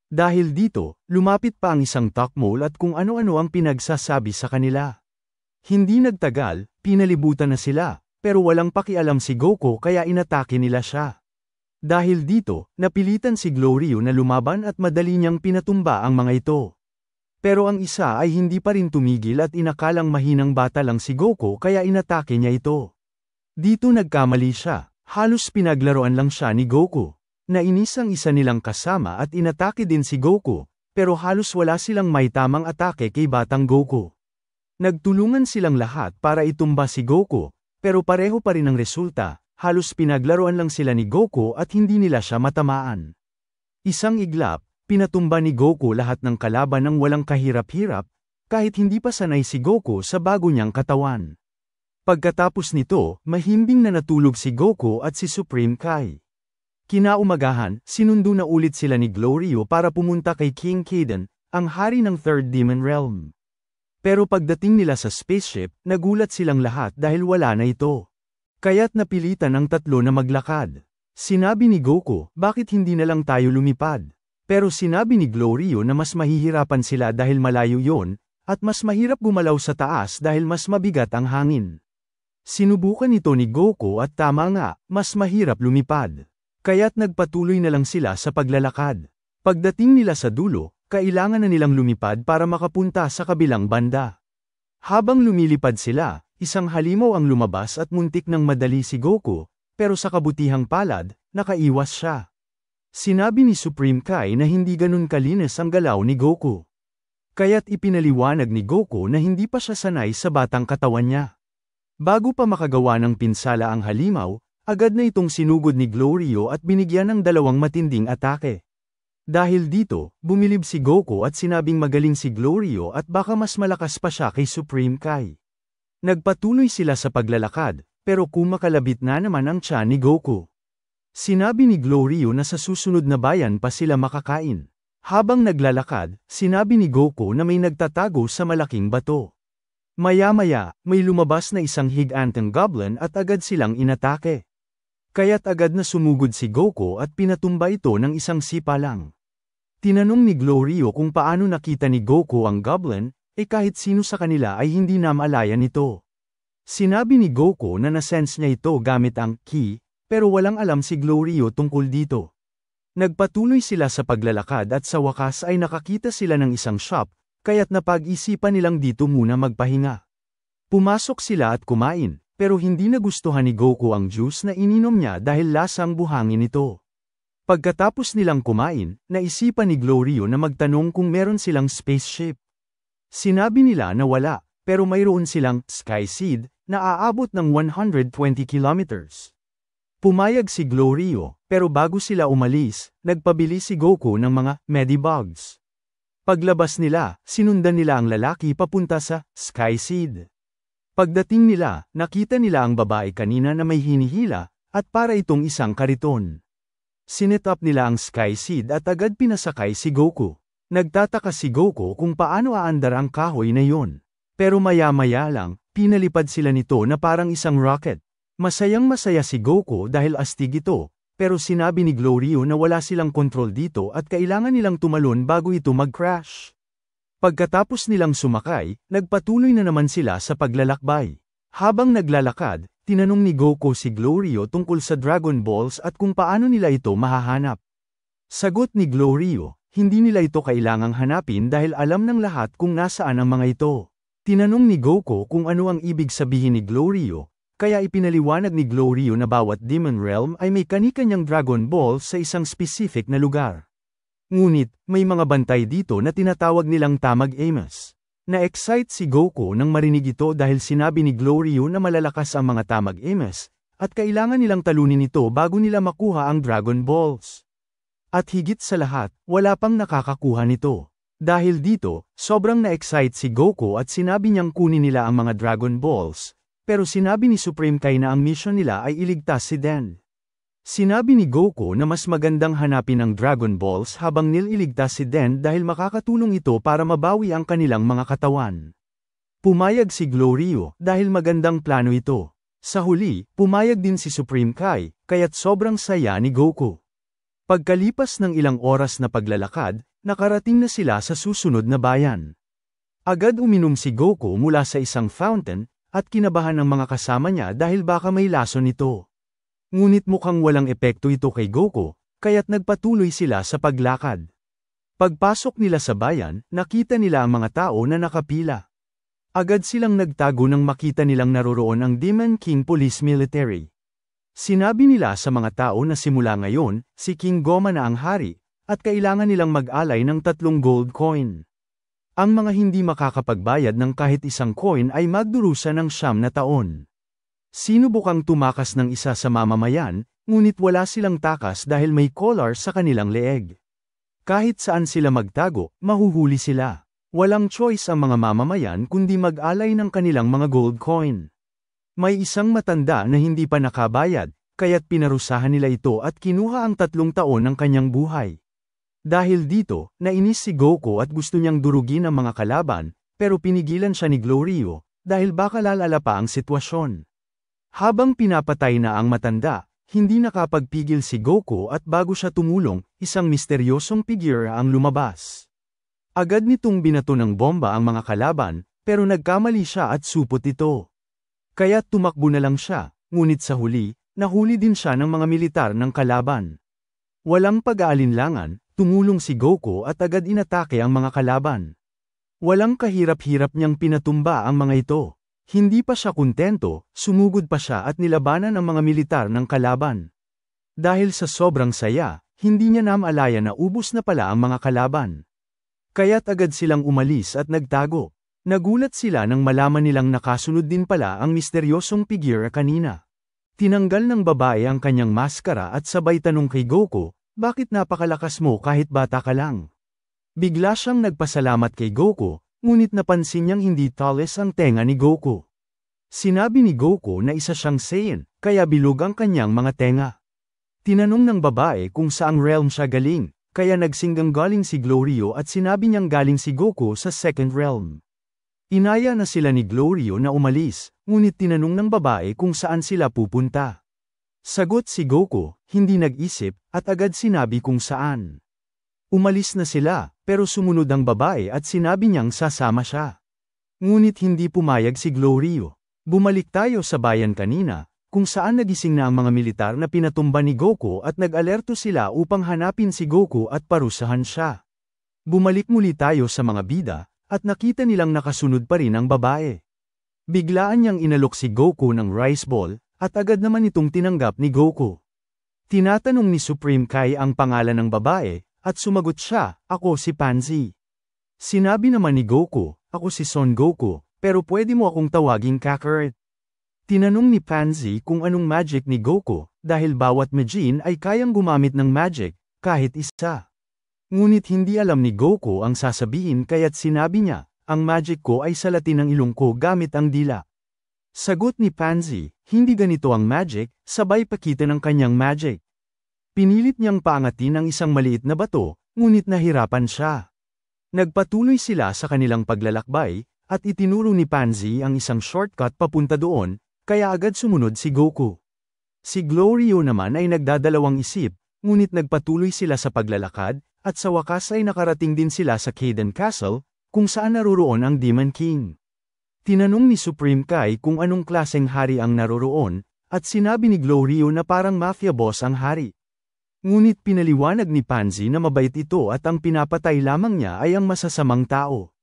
Dahil dito, lumapit pa ang isang Tokmol at kung ano-ano ang pinagsasabi sa kanila. Hindi nagtagal, pinalibutan na sila, pero walang pakialam si Goko kaya inatake nila siya. Dahil dito, napilitan si Glorio na lumaban at madali niyang pinatumba ang mga ito. Pero ang isa ay hindi pa rin tumigil at inakalang mahinang bata lang si Goko kaya inatake niya ito. Dito nagkamali siya, halos pinaglaruan lang siya ni Goko. Nainis ang isa nilang kasama at inatake din si Goko, pero halos wala silang may tamang atake kay batang Goko. Nagtulungan silang lahat para itumba si Goko, pero pareho pa rin ang resulta. Halos pinaglaruan lang sila ni Goko at hindi nila siya matamaan. Isang iglap, pinatumba ni Goko lahat ng kalaban ng walang kahirap-hirap, kahit hindi pa sanay si Goko sa bago niyang katawan. Pagkatapos nito, mahimbing na natulog si Goko at si Supreme Kai. Kinaumagahan, sinundo na ulit sila ni Glorio para pumunta kay King Kaidan, ang hari ng Third Demon Realm. Pero pagdating nila sa spaceship, nagulat silang lahat dahil wala na ito. Kaya't napilitan ang tatlo na maglakad. Sinabi ni Goko, "Bakit hindi na lang tayo lumipad?" Pero sinabi ni Glorio na mas mahihirapan sila dahil malayo yon, at mas mahirap gumalaw sa taas dahil mas mabigat ang hangin. Sinubukan ito ni Goko at tama nga, mas mahirap lumipad. Kaya't nagpatuloy na lang sila sa paglalakad. Pagdating nila sa dulo, kailangan na nilang lumipad para makapunta sa kabilang banda. Habang lumilipad sila, isang halimaw ang lumabas at muntik ng madali si Goko, pero sa kabutihang palad, nakaiwas siya. Sinabi ni Supreme Kai na hindi ganun kalinis ang galaw ni Goko. Kaya't ipinaliwanag ni Goko na hindi pa siya sanay sa batang katawan niya. Bago pa makagawa ng pinsala ang halimaw, agad na itong sinugod ni Glorio at binigyan ng dalawang matinding atake. Dahil dito, bumilib si Goko at sinabing magaling si Glorio at baka mas malakas pa siya kay Supreme Kai. Nagpatuloy sila sa paglalakad, pero kumakalabit na naman ang tiyan ni Goko. Sinabi ni Glorio na sa susunod na bayan pa sila makakain. Habang naglalakad, sinabi ni Goko na may nagtatago sa malaking bato. Maya-maya, may lumabas na isang higanteng goblin at agad silang inatake. Kaya't agad na sumugod si Goko at pinatumba ito ng isang sipa lang. Tinanong ni Glorio kung paano nakita ni Goko ang goblin, kahit sino sa kanila ay hindi na maalayan ito. Sinabi ni Goko na nasense niya ito gamit ang ki, pero walang alam si Glorio tungkol dito. Nagpatuloy sila sa paglalakad at sa wakas ay nakakita sila ng isang shop, kaya't napag-isipan nilang dito muna magpahinga. Pumasok sila at kumain, pero hindi nagustuhan ni Goko ang juice na ininom niya dahil lasang buhangin ito. Pagkatapos nilang kumain, naisipan ni Glorio na magtanong kung meron silang spaceship. Sinabi nila na wala, pero mayroon silang Sky Seed na aabot ng 120 kilometers. Pumayag si Glorio, pero bago sila umalis, nagpabili si Goko ng mga Medibugs. Paglabas nila, sinundan nila ang lalaki papunta sa Sky Seed. Pagdating nila, nakita nila ang babae kanina na may hinihila, at para itong isang kariton. Sinet up nila ang Sky Seed at agad pinasakay si Goko. Nagtataka si Goko kung paano aandar ang kahoy na yon. Pero maya-maya lang, pinalipad sila nito na parang isang rocket. Masayang-masaya si Goko dahil astig ito, pero sinabi ni Glorio na wala silang kontrol dito at kailangan nilang tumalon bago ito mag-crash. Pagkatapos nilang sumakay, nagpatuloy na naman sila sa paglalakbay. Habang naglalakad, tinanong ni Goko si Glorio tungkol sa Dragon Balls at kung paano nila ito mahahanap. Sagot ni Glorio, hindi nila ito kailangang hanapin dahil alam ng lahat kung nasaan ang mga ito. Tinanong ni Goku kung ano ang ibig sabihin ni Gloryo, kaya ipinaliwanag ni Gloryo na bawat Demon Realm ay may kani-kanyang Dragon Ball sa isang specific na lugar. Ngunit, may mga bantay dito na tinatawag nilang Tamag Amos. Na-excite si Goku nang marinig ito dahil sinabi ni Gloryo na malalakas ang mga Tamag Amos, at kailangan nilang talunin ito bago nila makuha ang Dragon Balls. At higit sa lahat, wala pang nakakakuha nito. Dahil dito, sobrang na-excite si Goku at sinabi niyang kunin nila ang mga Dragon Balls, pero sinabi ni Supreme Kai na ang mission nila ay iligtas si Den. Sinabi ni Goku na mas magandang hanapin ang Dragon Balls habang nililigtas si Den dahil makakatulong ito para mabawi ang kanilang mga katawan. Pumayag si Gloryo dahil magandang plano ito. Sa huli, pumayag din si Supreme Kai, kaya't sobrang saya ni Goku. Pagkalipas ng ilang oras na paglalakad, nakarating na sila sa susunod na bayan. Agad uminom si Goku mula sa isang fountain, at kinabahan ang mga kasama niya dahil baka may lason ito. Ngunit mukhang walang epekto ito kay Goku, kaya't nagpatuloy sila sa paglakad. Pagpasok nila sa bayan, nakita nila ang mga tao na nakapila. Agad silang nagtago nang makita nilang naroroon ang Demon King Police Military. Sinabi nila sa mga tao na simula ngayon, si King Goma na ang hari, at kailangan nilang mag-alay ng 3 gold coin. Ang mga hindi makakapagbayad ng kahit isang coin ay magdurusa ng 9 na taon. Sinubukang tumakas ng isa sa mamamayan, ngunit wala silang takas dahil may collar sa kanilang leeg. Kahit saan sila magtago, mahuhuli sila. Walang choice ang mga mamamayan kundi mag-alay ng kanilang mga gold coin. May isang matanda na hindi pa nakabayad, kaya't pinarusahan nila ito at kinuha ang 3 taon ng kanyang buhay. Dahil dito, nainis si Goku at gusto niyang durugin ang mga kalaban, pero pinigilan siya ni Gloryo, dahil baka lalala pa ang sitwasyon. Habang pinapatay na ang matanda, hindi nakapagpigil si Goku at bago siya tumulong, isang misteryosong figure ang lumabas. Agad nitong binato ng bomba ang mga kalaban, pero nagkamali siya at supot ito. Kaya tumakbo na lang siya, ngunit sa huli, nahuli din siya ng mga militar ng kalaban. Walang pag-aalinlangan, tumulong si Goku at agad inatake ang mga kalaban. Walang kahirap-hirap niyang pinatumba ang mga ito. Hindi pa siya kontento, sumugod pa siya at nilabanan ang mga militar ng kalaban. Dahil sa sobrang saya, hindi niya namalaya na ubos na pala ang mga kalaban. Kaya't agad silang umalis at nagtago. Nagulat sila nang malaman nilang nakasunod din pala ang misteryosong figure kanina. Tinanggal ng babae ang kanyang maskara at sabay tanong kay Goku, bakit napakalakas mo kahit bata ka lang? Bigla siyang nagpasalamat kay Goku, ngunit napansin niyang hindi talis ang tenga ni Goku. Sinabi ni Goku na isa siyang Saiyan, kaya bilog ang kanyang mga tenga. Tinanong ng babae kung saang realm siya galing, kaya nagsinggang galing si Gloryo at sinabi niyang galing si Goku sa second realm. Inaya na sila ni Gloryo na umalis, ngunit tinanong ng babae kung saan sila pupunta. Sagot si Goku, hindi nag-isip, at agad sinabi kung saan. Umalis na sila, pero sumunod ang babae at sinabi niyang sasama siya. Ngunit hindi pumayag si Gloryo. Bumalik tayo sa bayan kanina, kung saan nagising na ang mga militar na pinatumba ni Goku at nag-alerto sila upang hanapin si Goku at parusahan siya. Bumalik muli tayo sa mga bida, at nakita nilang nakasunod pa rin ang babae. Biglaan niyang inalok si Goku ng rice ball, at agad naman itong tinanggap ni Goku. Tinatanong ni Supreme Kai ang pangalan ng babae, at sumagot siya, ako si Pansy. Sinabi naman ni Goku, ako si Son Goku, pero pwede mo akong tawaging Kakarot. Tinanong ni Pansy kung anong magic ni Goku, dahil bawat Majin ay kayang gumamit ng magic, kahit isa. Ngunit hindi alam ni Goku ang sasabihin kaya't sinabi niya, ang magic ko ay salatin ng ilong ko gamit ang dila. Sagot ni Pansy, hindi ganito ang magic, sabay pakita ng kanyang magic. Pinilit niyang paangatin ang isang maliit na bato, ngunit nahirapan siya. Nagpatuloy sila sa kanilang paglalakbay, at itinuro ni Pansy ang isang shortcut papunta doon, kaya agad sumunod si Goku. Si Gloryo naman ay nagdadalawang isip, ngunit nagpatuloy sila sa paglalakad, at sa wakas ay nakarating din sila sa Kaden Castle, kung saan naroroon ang Demon King. Tinanong ni Supreme Kai kung anong klaseng hari ang naroroon, at sinabi ni Gloryo na parang mafia boss ang hari. Ngunit pinaliwanag ni Pansy na mabait ito at ang pinapatay lamang niya ay ang masasamang tao.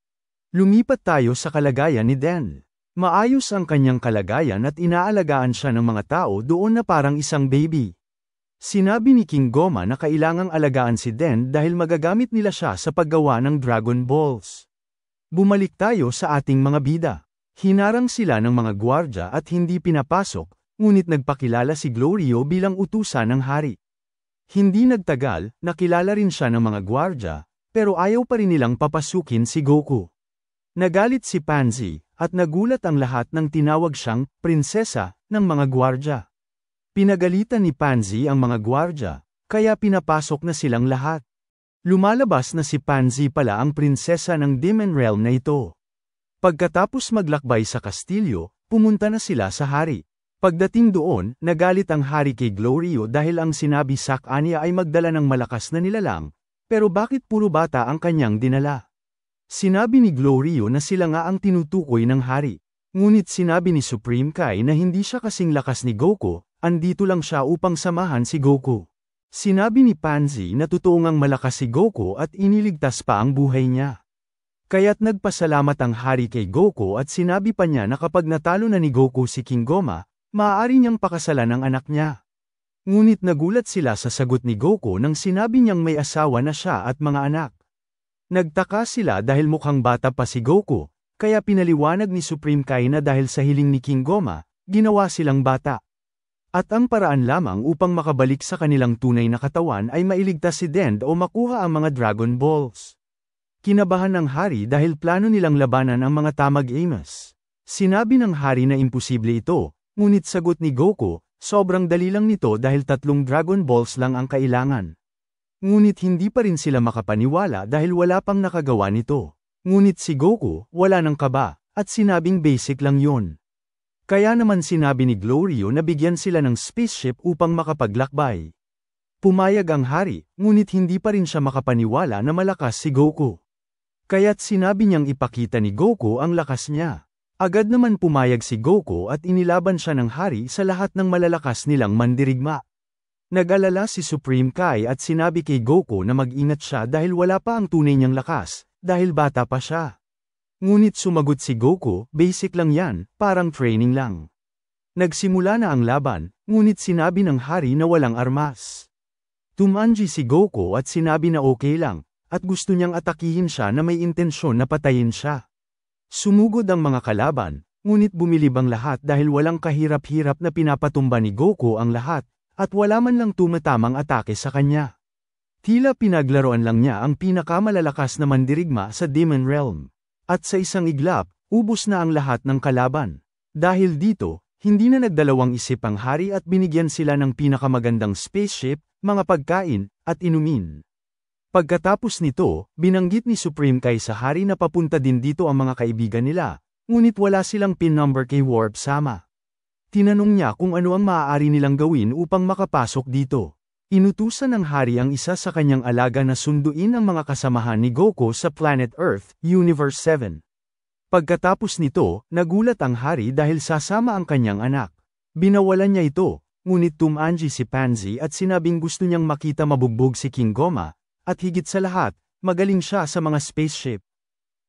Lumipat tayo sa kalagayan ni Den. Maayos ang kanyang kalagayan at inaalagaan siya ng mga tao doon na parang isang baby. Sinabi ni King Goma na kailangang alagaan si Den dahil magagamit nila siya sa paggawa ng Dragon Balls. Bumalik tayo sa ating mga bida. Hinarang sila ng mga gwardya at hindi pinapasok, ngunit nagpakilala si Glorio bilang utusan ng hari. Hindi nagtagal, nakilala rin siya ng mga gwardya, pero ayaw pa rin nilang papasukin si Goku. Nagalit si Pansy, at nagulat ang lahat nang tinawag siyang prinsesa ng mga gwardya. Pinagalitan ni Pansy ang mga gwardya, kaya pinapasok na silang lahat. Lumalabas na si Pansy pala ang prinsesa ng Demon Realm na ito. Pagkatapos maglakbay sa kastilyo, pumunta na sila sa hari. Pagdating doon, nagalit ang hari kay Glorio dahil ang sinabi sa kanya ay magdala ng malakas na nilalang, pero bakit puro bata ang kanyang dinala? Sinabi ni Glorio na sila nga ang tinutukoy ng hari. Ngunit sinabi ni Supreme Kai na hindi siya kasing lakas ni Goku, andito lang siya upang samahan si Goku. Sinabi ni Pansy na totoo ngang malakas si Goku at iniligtas pa ang buhay niya. Kaya't nagpasalamat ang hari kay Goku at sinabi pa niya na kapag natalo na ni Goku si King Goma, maaari niyang pakasalan ang anak niya. Ngunit nagulat sila sa sagot ni Goku nang sinabi niyang may asawa na siya at mga anak. Nagtaka sila dahil mukhang bata pa si Goku, kaya pinaliwanag ni Supreme Kai na dahil sa hiling ni King Goma, ginawa silang bata. At ang paraan lamang upang makabalik sa kanilang tunay na katawan ay mailigtas si Dend o makuha ang mga Dragon Balls. Kinabahan ng hari dahil plano nilang labanan ang mga Tamag Amos. Sinabi ng hari na imposible ito, ngunit sagot ni Goku, sobrang dali lang nito dahil 3 Dragon Balls lang ang kailangan. Ngunit hindi pa rin sila makapaniwala dahil wala pang nakagawa nito. Ngunit si Goku, wala nang kaba, at sinabing basic lang yun. Kaya naman sinabi ni Glorio na bigyan sila ng spaceship upang makapaglakbay. Pumayag ang hari, ngunit hindi pa rin siya makapaniwala na malakas si Goku. Kaya't sinabi niyang ipakita ni Goku ang lakas niya. Agad naman pumayag si Goku at inilaban siya ng hari sa lahat ng malalakas nilang mandirigma. Nag-alala si Supreme Kai at sinabi kay Goku na mag-ingat siya dahil wala pa ang tunay niyang lakas, dahil bata pa siya. Ngunit sumagot si Goku, basic lang yan, parang training lang. Nagsimula na ang laban, ngunit sinabi ng hari na walang armas. Tumanji si Goku at sinabi na okay lang, at gusto niyang atakihin siya na may intensyon na patayin siya. Sumugod ang mga kalaban, ngunit bumilib ang lahat dahil walang kahirap-hirap na pinapatumba ni Goku ang lahat, at wala man lang tumatamang atake sa kanya. Tila pinaglaruan lang niya ang pinakamalalakas na mandirigma sa Demon Realm. At sa isang iglap, ubos na ang lahat ng kalaban. Dahil dito, hindi na nagdalawang isip ang hari at binigyan sila ng pinakamagandang spaceship, mga pagkain, at inumin. Pagkatapos nito, binanggit ni Supreme Kai sa hari na papunta din dito ang mga kaibigan nila, ngunit wala silang pin number kay Warp Sama. Tinanong niya kung ano ang maaari nilang gawin upang makapasok dito. Inutusan ng hari ang isa sa kanyang alaga na sunduin ang mga kasamahan ni Goku sa Planet Earth, Universe 7. Pagkatapos nito, nagulat ang hari dahil sasama ang kanyang anak. Binawalan niya ito, ngunit tumanji si Pansy at sinabing gusto niyang makita mabugbog si King Goma, at higit sa lahat, magaling siya sa mga spaceship.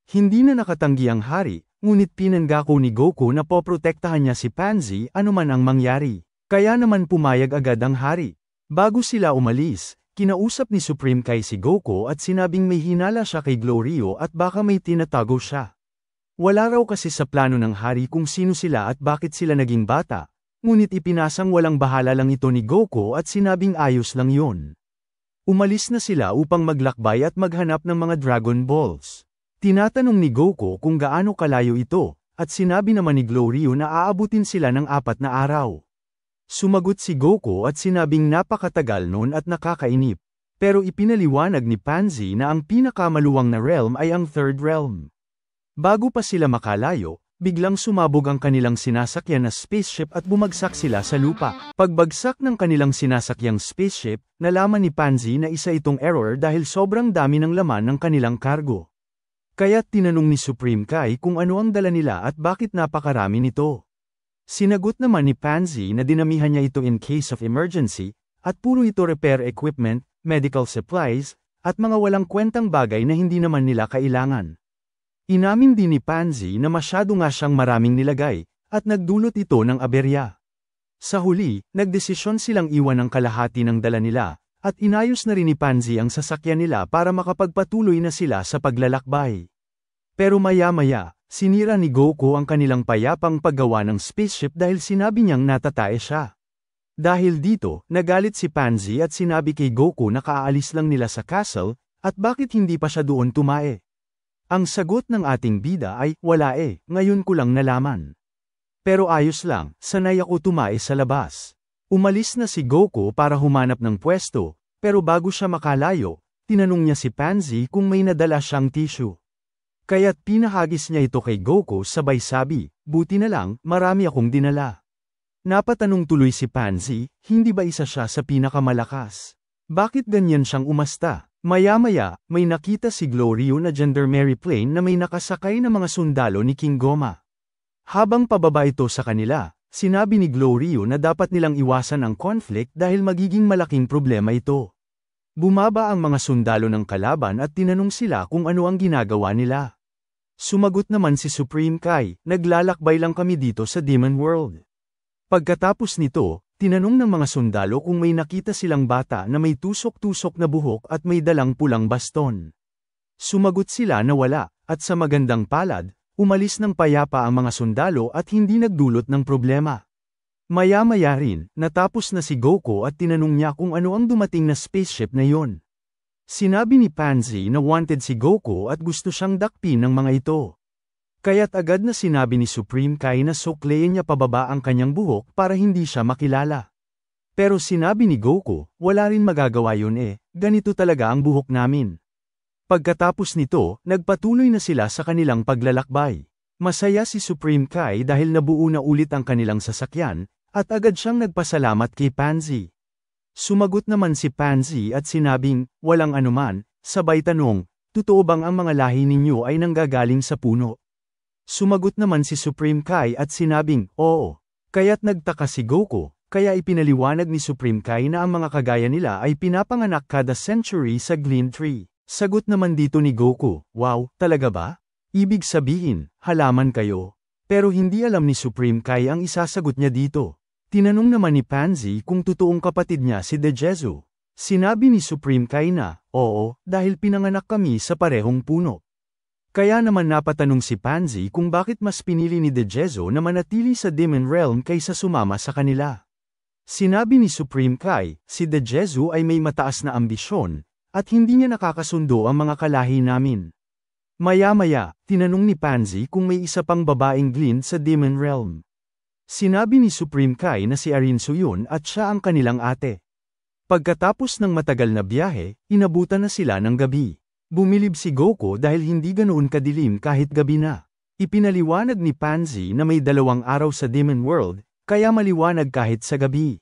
Hindi na nakatanggi ang hari, ngunit pinangako ni Goku na poprotektahan niya si Pansy anuman ang mangyari. Kaya naman pumayag agad ang hari. Bago sila umalis, kinausap ni Supreme Kai si Goku at sinabing may hinala siya kay Glorio at baka may tinatago siya. Wala raw kasi sa plano ng hari kung sino sila at bakit sila naging bata, ngunit ipinasang walang bahala lang ito ni Goku at sinabing ayos lang yun. Umalis na sila upang maglakbay at maghanap ng mga Dragon Balls. Tinatanong ni Goku kung gaano kalayo ito, at sinabi naman ni Glorio na aabutin sila ng 4 na araw. Sumagot si Goku at sinabing napakatagal nun at nakakainip. Pero ipinaliwanag ni Pansy na ang pinakamaluwang na realm ay ang Third Realm. Bago pa sila makalayo, biglang sumabog ang kanilang sinasakyan na spaceship at bumagsak sila sa lupa. Pagbagsak ng kanilang sinasakyang spaceship, nalaman ni Pansy na isa itong error dahil sobrang dami ng laman ng kanilang kargo. Kaya't tinanong ni Supreme Kai kung ano ang dala nila at bakit napakarami nito. Sinagot naman ni Pansy na dinamihan niya ito in case of emergency, at puro ito repair equipment, medical supplies, at mga walang kwentang bagay na hindi naman nila kailangan. Inamin din ni Pansy na masyado nga siyang maraming nilagay, at nagdulot ito ng aberya. Sa huli, nagdesisyon silang iwan ang kalahati ng dala nila, at inayos na rin ni Pansy ang sasakyan nila para makapagpatuloy na sila sa paglalakbay. Pero maya-maya, sinira ni Goku ang kanilang payapang paggawa ng spaceship dahil sinabi niyang natatae siya. Dahil dito, nagalit si Pansy at sinabi kay Goku na kaalis lang nila sa castle, at bakit hindi pa siya doon tumae. Ang sagot ng ating bida ay, wala ngayon ko lang nalaman. Pero ayos lang, sanay ako tumae sa labas. Umalis na si Goku para humanap ng pwesto, pero bago siya makalayo, tinanong niya si Pansy kung may nadala siyang tissue. Kaya't pinahagis niya ito kay Goku sabay sabi, buti na lang, marami akong dinala. Napatanong tuloy si Pansy, hindi ba isa siya sa pinakamalakas? Bakit ganyan siyang umasta? Maya-maya, may nakita si Gloryu na gendarmerie plane na may nakasakay na mga sundalo ni King Goma. Habang pababa ito sa kanila, sinabi ni Gloryu na dapat nilang iwasan ang conflict dahil magiging malaking problema ito. Bumaba ang mga sundalo ng kalaban at tinanong sila kung ano ang ginagawa nila. Sumagot naman si Supreme Kai, naglalakbay lang kami dito sa Demon World. Pagkatapos nito, tinanong ng mga sundalo kung may nakita silang bata na may tusok-tusok na buhok at may dalang pulang baston. Sumagot sila na wala, at sa magandang palad, umalis ng payapa ang mga sundalo at hindi nagdulot ng problema. Maya-maya rin, natapos na si Goku at tinanong niya kung ano ang dumating na spaceship na yon. Sinabi ni Pansy na wanted si Goku at gusto siyang dakpin ng mga ito. Kaya't agad na sinabi ni Supreme Kai na sukleyin niya pababa ang kanyang buhok para hindi siya makilala. Pero sinabi ni Goku, wala rin magagawa yun ganito talaga ang buhok namin. Pagkatapos nito, nagpatuloy na sila sa kanilang paglalakbay. Masaya si Supreme Kai dahil nabuo na ulit ang kanilang sasakyan, at agad siyang nagpasalamat kay Pansy. Sumagot naman si Pansy at sinabing, walang anuman, sabay tanong, totoo bang ang mga lahi ninyo ay nanggagaling sa puno? Sumagot naman si Supreme Kai at sinabing, oo. Kaya't nagtaka si Goku, kaya ipinaliwanag ni Supreme Kai na ang mga kagaya nila ay pinapanganak kada century sa Gleam Tree. Sagot naman dito ni Goku, wow, talaga ba? Ibig sabihin, halaman kayo. Pero hindi alam ni Supreme Kai ang isasagot niya dito. Tinanong naman ni Pansy kung totoong kapatid niya si Dejezu. Sinabi ni Supreme Kai na, oo, dahil pinanganak kami sa parehong puno. Kaya naman napatanong si Pansy kung bakit mas pinili ni Dejezu na manatili sa Demon Realm kaysa sumama sa kanila. Sinabi ni Supreme Kai, si Dejezu ay may mataas na ambisyon, at hindi niya nakakasundo ang mga kalahi namin. Maya-maya, tinanong ni Pansy kung may isa pang babaeng Glint sa Demon Realm. Sinabi ni Supreme Kai na si Arinsu yun at siya ang kanilang ate. Pagkatapos ng matagal na biyahe, inabutan na sila ng gabi. Bumilib si Goku dahil hindi ganoon kadilim kahit gabi na. Ipinaliwanag ni Pansy na may 2 araw sa Demon World, kaya maliwanag kahit sa gabi.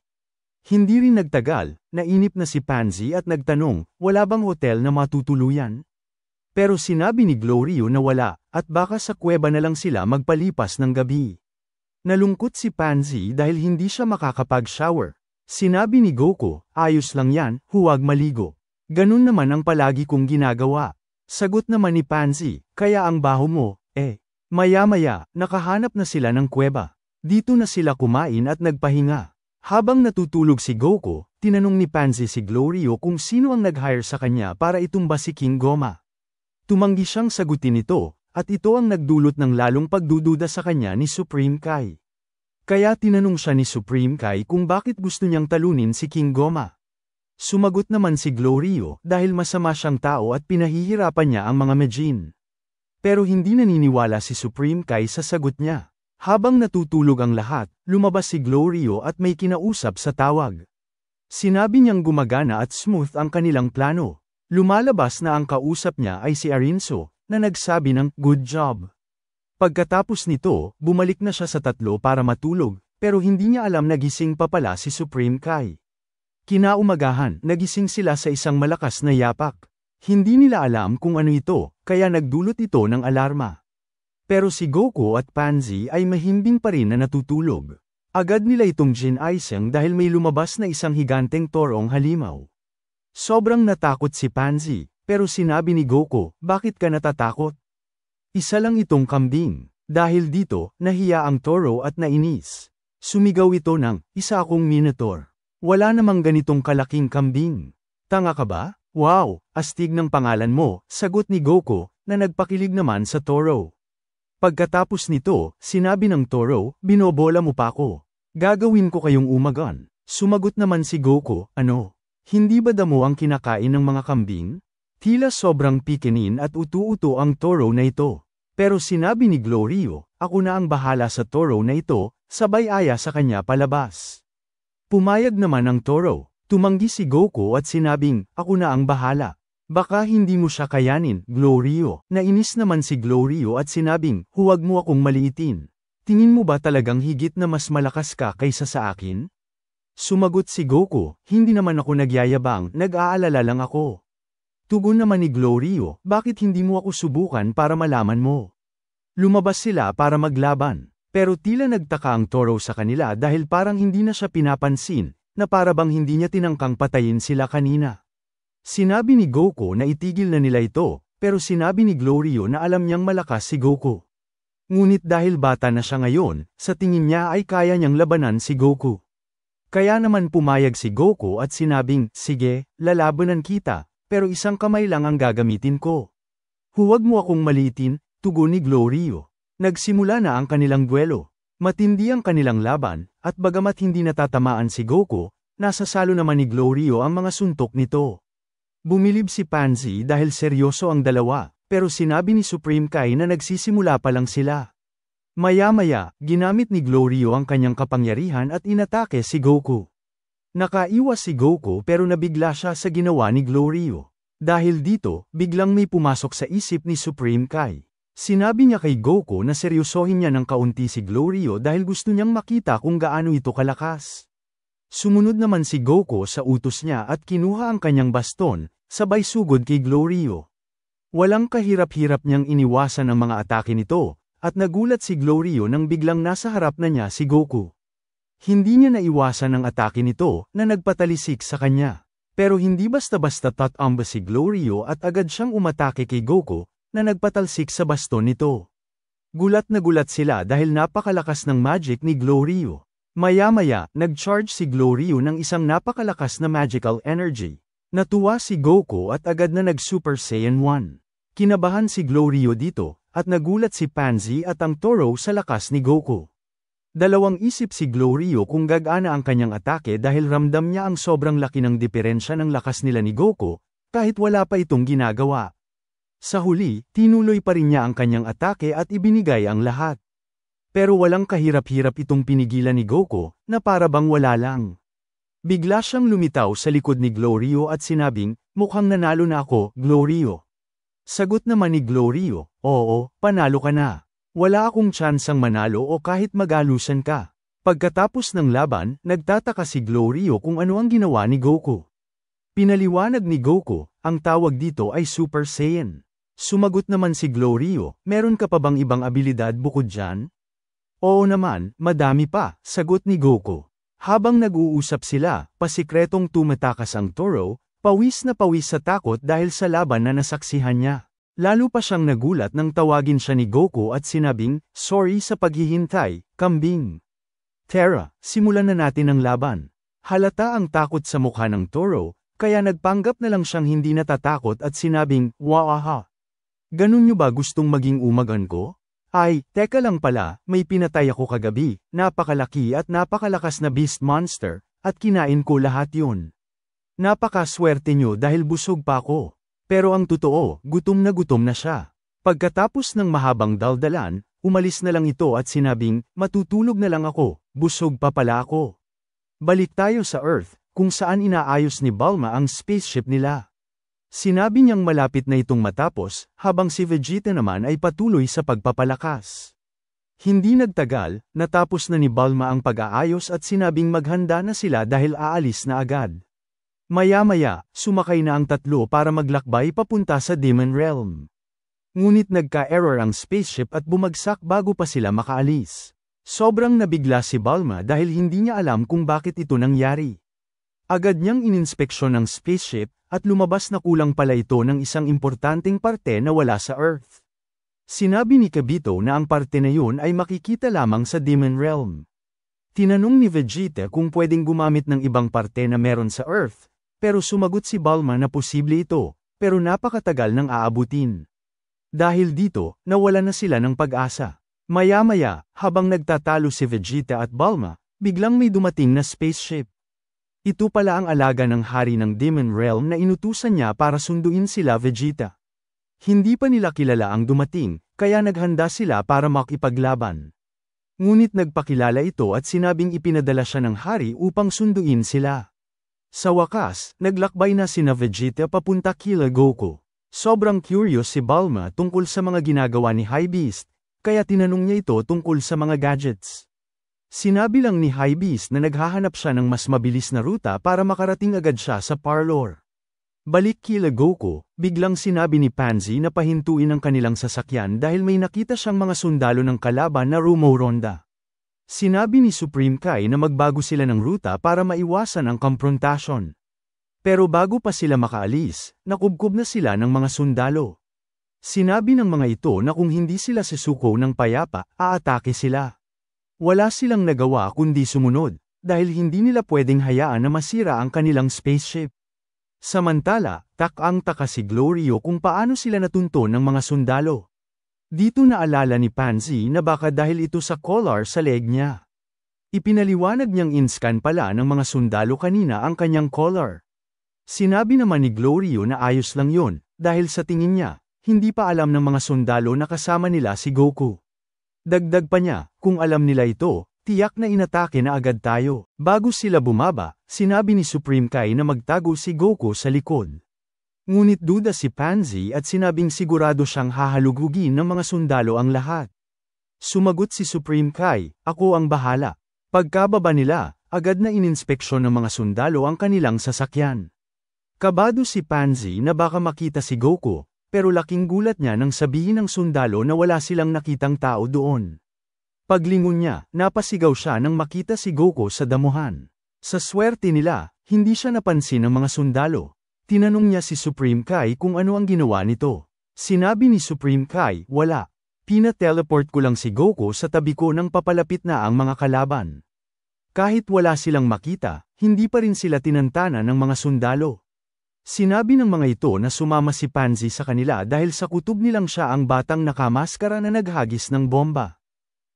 Hindi rin nagtagal, nainip na si Pansy at nagtanong, wala bang hotel na matutuluyan? Pero sinabi ni Gloryu na wala, at baka sa kuweba na lang sila magpalipas ng gabi. Nalungkot si Pansy dahil hindi siya makakapag-shower. Sinabi ni Goku, ayos lang yan, huwag maligo. Ganun naman ang palagi kong ginagawa. Sagot naman ni Pansy, kaya ang baho mo, Maya-maya, nakahanap na sila ng kuweba. Dito na sila kumain at nagpahinga. Habang natutulog si Goku, tinanong ni Pansy si Gloryu kung sino ang nag-hire sa kanya para itumba si King Goma. Tumanggi siyang sagutin ito, at ito ang nagdulot ng lalong pagdududa sa kanya ni Supreme Kai. Kaya tinanong siya ni Supreme Kai kung bakit gusto niyang talunin si King Goma. Sumagot naman si Gloryu dahil masama siyang tao at pinahihirapan niya ang mga Majin. Pero hindi naniniwala si Supreme Kai sa sagot niya. Habang natutulog ang lahat, lumabas si Gloryu at may kinausap sa tawag. Sinabi niyang gumagana at smooth ang kanilang plano. Lumalabas na ang kausap niya ay si Arinsu, na nagsabi ng good job. Pagkatapos nito, bumalik na siya sa tatlo para matulog, pero hindi niya alam na gising pa pala si Supreme Kai. Kinaumagahan, nagising sila sa isang malakas na yapak. Hindi nila alam kung ano ito, kaya nagdulot ito ng alarma. Pero si Goku at Pansy ay mahimbing pa rin na natutulog. Agad nila itong ginaisang dahil may lumabas na isang higanteng torong halimaw. Sobrang natakot si Pansy, pero sinabi ni Goku, bakit ka natatakot? Isa lang itong kambing. Dahil dito, nahiya ang toro at nainis. Sumigaw ito ng, isa akong minotaur. Wala namang ganitong kalaking kambing. Tanga ka ba? Wow, astig ng pangalan mo, sagot ni Goku, na nagpakilig naman sa toro. Pagkatapos nito, sinabi ng toro, binobola mo pa ako. Gagawin ko kayong umagan. Sumagot naman si Goku, ano? Hindi ba damo ang kinakain ng mga kambing? Tila sobrang pikinin at utu-uto ang toro na ito. Pero sinabi ni Glorio, ako na ang bahala sa toro na ito, sabay aya sa kanya palabas. Pumayag naman ang toro, tumanggi si Goku at sinabing, ako na ang bahala. Baka hindi mo siya kayanin, Glorio. Nainis naman si Glorio at sinabing, huwag mo akong maliitin. Tingin mo ba talagang higit na mas malakas ka kaysa sa akin? Sumagot si Goku, hindi naman ako nagyayabang, nag-aalala lang ako. Tugon naman ni Glorio, bakit hindi mo ako subukan para malaman mo? Lumabas sila para maglaban, pero tila nagtaka ang toro sa kanila dahil parang hindi na siya pinapansin, na para bang hindi niya tinangkang patayin sila kanina. Sinabi ni Goku na itigil na nila ito, pero sinabi ni Glorio na alam niyang malakas si Goku. Ngunit dahil bata na siya ngayon, sa tingin niya ay kaya niyang labanan si Goku. Kaya naman pumayag si Goku at sinabing, sige, lalabanan kita. Pero isang kamay lang ang gagamitin ko. Huwag mo akong maliitin, tugon ni Glorio. Nagsimula na ang kanilang duelo. Matindi ang kanilang laban, at bagamat hindi natatamaan si Goku, nasasalo naman ni Glorio ang mga suntok nito. Bumilib si Pansy dahil seryoso ang dalawa, pero sinabi ni Supreme Kai na nagsisimula pa lang sila. Maya-maya, ginamit ni Glorio ang kanyang kapangyarihan at inatake si Goku. Nakaiwas si Goku pero nabigla siya sa ginawa ni Glorio. Dahil dito, biglang may pumasok sa isip ni Supreme Kai. Sinabi niya kay Goku na seryosohin niya ng kaunti si Glorio dahil gusto niyang makita kung gaano ito kalakas. Sumunod naman si Goku sa utos niya at kinuha ang kanyang baston, sabay sugod kay Glorio. Walang kahirap-hirap niyang iniwasan ang mga atake nito, at nagulat si Glorio nang biglang nasa harap na niya si Goku. Hindi niya naiwasan ang atake nito na nagpatalisik sa kanya. Pero hindi basta-basta tatamba si Glorio at agad siyang umatake kay Goku na nagpatalsik sa baston nito. Gulat na gulat sila dahil napakalakas ng magic ni Glorio. Maya-maya, nag-charge si Glorio ng isang napakalakas na magical energy. Natuwa si Goku at agad na nag-Super Saiyan 1. Kinabahan si Glorio dito, at nagulat si Pansy at ang toro sa lakas ni Goku. Dalawang isip si Glorio kung gagana ang kanyang atake dahil ramdam niya ang sobrang laki ng diferensya ng lakas nila ni Goku, kahit wala pa itong ginagawa. Sa huli, tinuloy pa rin niya ang kanyang atake at ibinigay ang lahat. Pero walang kahirap-hirap itong pinigilan ni Goku, na para bang wala lang. Bigla siyang lumitaw sa likod ni Glorio at sinabing, mukhang nanalo na ako, Glorio. Sagot naman ni Glorio, oo, panalo ka na. Wala akong tsansang manalo o kahit magalusan ka. Pagkatapos ng laban, nagtataka si Glorio kung ano ang ginawa ni Goku. Pinaliwanag ni Goku, ang tawag dito ay Super Saiyan. Sumagot naman si Glorio, meron ka pa bang ibang abilidad bukod dyan? Oo naman, madami pa, sagot ni Goku. Habang nag-uusap sila, pasikretong tumatakas ang toro, pawis na pawis sa takot dahil sa laban na nasaksihan niya. Lalo pa siyang nagulat nang tawagin siya ni Goku at sinabing, sorry sa paghihintay, kambing. Tara, simulan na natin ang laban. Halata ang takot sa mukha ng toro, kaya nagpanggap na lang siyang hindi natatakot at sinabing, waaha. Ganun nyo ba gustong maging umagan ko? Ay, teka lang pala, may pinatay ako kagabi, napakalaki at napakalakas na beast monster, at kinain ko lahat yun. Napakaswerte nyo dahil busog pa ako. Pero ang totoo, gutom na siya. Pagkatapos ng mahabang daldalan, umalis na lang ito at sinabing, matutulog na lang ako, busog pa pala ako. Balik tayo sa Earth, kung saan inaayos ni Bulma ang spaceship nila. Sinabi niyang malapit na itong matapos, habang si Vegeta naman ay patuloy sa pagpapalakas. Hindi nagtagal, natapos na ni Bulma ang pag-aayos at sinabing maghanda na sila dahil aalis na agad. Maya-maya, sumakay na ang tatlo para maglakbay papunta sa Demon Realm. Ngunit nagka-error ang spaceship at bumagsak bago pa sila makaalis. Sobrang nabigla si Bulma dahil hindi niya alam kung bakit ito nangyari. Agad niyang ininspeksyon ang spaceship, at lumabas na kulang pala ito ng isang importanteng parte na wala sa Earth. Sinabi ni Kabito na ang parte na yun ay makikita lamang sa Demon Realm. Tinanong ni Vegeta kung pwedeng gumamit ng ibang parte na meron sa Earth, pero sumagot si Bulma na posible ito, pero napakatagal nang aabutin. Dahil dito, nawala na sila ng pag-asa. Maya-maya, habang nagtatalo si Vegeta at Bulma, biglang may dumating na spaceship. Ito pala ang alaga ng hari ng Demon Realm na inutusan niya para sunduin sila Vegeta. Hindi pa nila kilala ang dumating, kaya naghanda sila para makipaglaban. Ngunit nagpakilala ito at sinabing ipinadala siya ng hari upang sunduin sila. Sa wakas, naglakbay na sina Vegeta papunta kila Goku. Sobrang curious si Bulma tungkol sa mga ginagawa ni High Beast, kaya tinanong niya ito tungkol sa mga gadgets. Sinabi lang ni High Beast na naghahanap siya ng mas mabilis na ruta para makarating agad siya sa parlor. Balik kila Goku, biglang sinabi ni Pansy na pahintuin ang kanilang sasakyan dahil may nakita siyang mga sundalo ng kalaban na rumoronda. Sinabi ni Supreme Kai na magbago sila ng ruta para maiwasan ang komprontasyon. Pero bago pa sila makaalis, nakubkob na sila ng mga sundalo. Sinabi ng mga ito na kung hindi sila susuko ng payapa, aatake sila. Wala silang nagawa kundi sumunod, dahil hindi nila pwedeng hayaan na masira ang kanilang spaceship. Samantala, taka si Glorio kung paano sila natunton ng mga sundalo. Dito naalala ni Pansy na baka dahil ito sa collar sa leg niya. Ipinaliwanag niyang inscan pala ng mga sundalo kanina ang kanyang collar. Sinabi naman ni Glorio na ayos lang yun, dahil sa tingin niya, hindi pa alam ng mga sundalo na kasama nila si Goku. Dagdag pa niya, kung alam nila ito, tiyak na inatake na agad tayo. Bago sila bumaba, sinabi ni Supreme Kai na magtago si Goku sa likod. Ngunit duda si Pansy at sinabing sigurado siyang hahalugugin ng mga sundalo ang lahat. Sumagot si Supreme Kai, ako ang bahala. Pagkababa nila, agad na ininspeksyon ng mga sundalo ang kanilang sasakyan. Kabado si Pansy na baka makita si Goku, pero laking gulat niya nang sabihin ng sundalo na wala silang nakitang tao doon. Paglingon niya, napasigaw siya nang makita si Goku sa damuhan. Sa swerte nila, hindi siya napansin ng mga sundalo. Tinanong niya si Supreme Kai kung ano ang ginawa nito. Sinabi ni Supreme Kai, wala. Pina-teleport ko lang si Goku sa tabi ko nang papalapit na ang mga kalaban. Kahit wala silang makita, hindi pa rin sila tinantana ng mga sundalo. Sinabi ng mga ito na sumama si Pansy sa kanila dahil sa kutob nilang siya ang batang nakamaskara na naghagis ng bomba.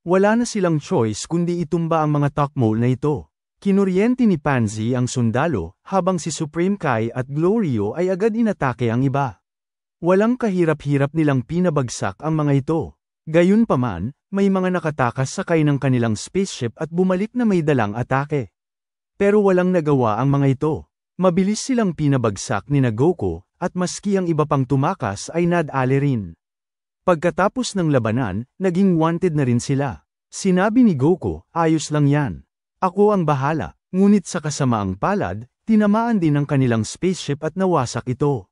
Wala na silang choice kundi itumba ang mga Tokmol na ito. Kinuryente ni Pansy ang sundalo, habang si Supreme Kai at Glorio ay agad inatake ang iba. Walang kahirap-hirap nilang pinabagsak ang mga ito. Gayunpaman, may mga nakatakas sakay ng kanilang spaceship at bumalik na may dalang atake. Pero walang nagawa ang mga ito. Mabilis silang pinabagsak ni Goku, at maski ang iba pang tumakas ay nadali rin. Pagkatapos ng labanan, naging wanted na rin sila. Sinabi ni Goku, ayos lang yan. Ako ang bahala, ngunit sa kasamaang palad, tinamaan din ang kanilang spaceship at nawasak ito.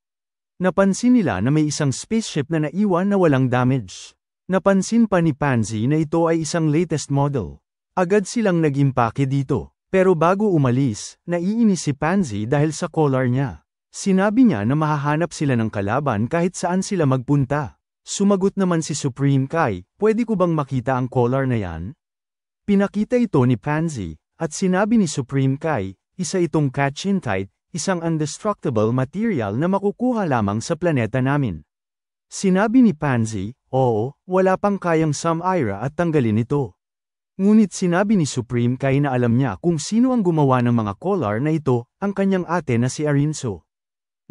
Napansin nila na may isang spaceship na naiwan na walang damage. Napansin pa ni Pansy na ito ay isang latest model. Agad silang nag-impake dito. Pero bago umalis, naiinis si Pansy dahil sa collar niya. Sinabi niya na mahahanap sila ng kalaban kahit saan sila magpunta. Sumagot naman si Supreme Kai, pwede ko bang makita ang collar na yan? Pinakita ito ni Pansy, at sinabi ni Supreme Kai, isa itong catchintite, isang indestructible material na makukuha lamang sa planeta namin. Sinabi ni Pansy, oo, wala pang kayang Samira at tanggalin ito. Ngunit sinabi ni Supreme Kai na alam niya kung sino ang gumawa ng mga collar na ito, ang kanyang ate na si Arinso.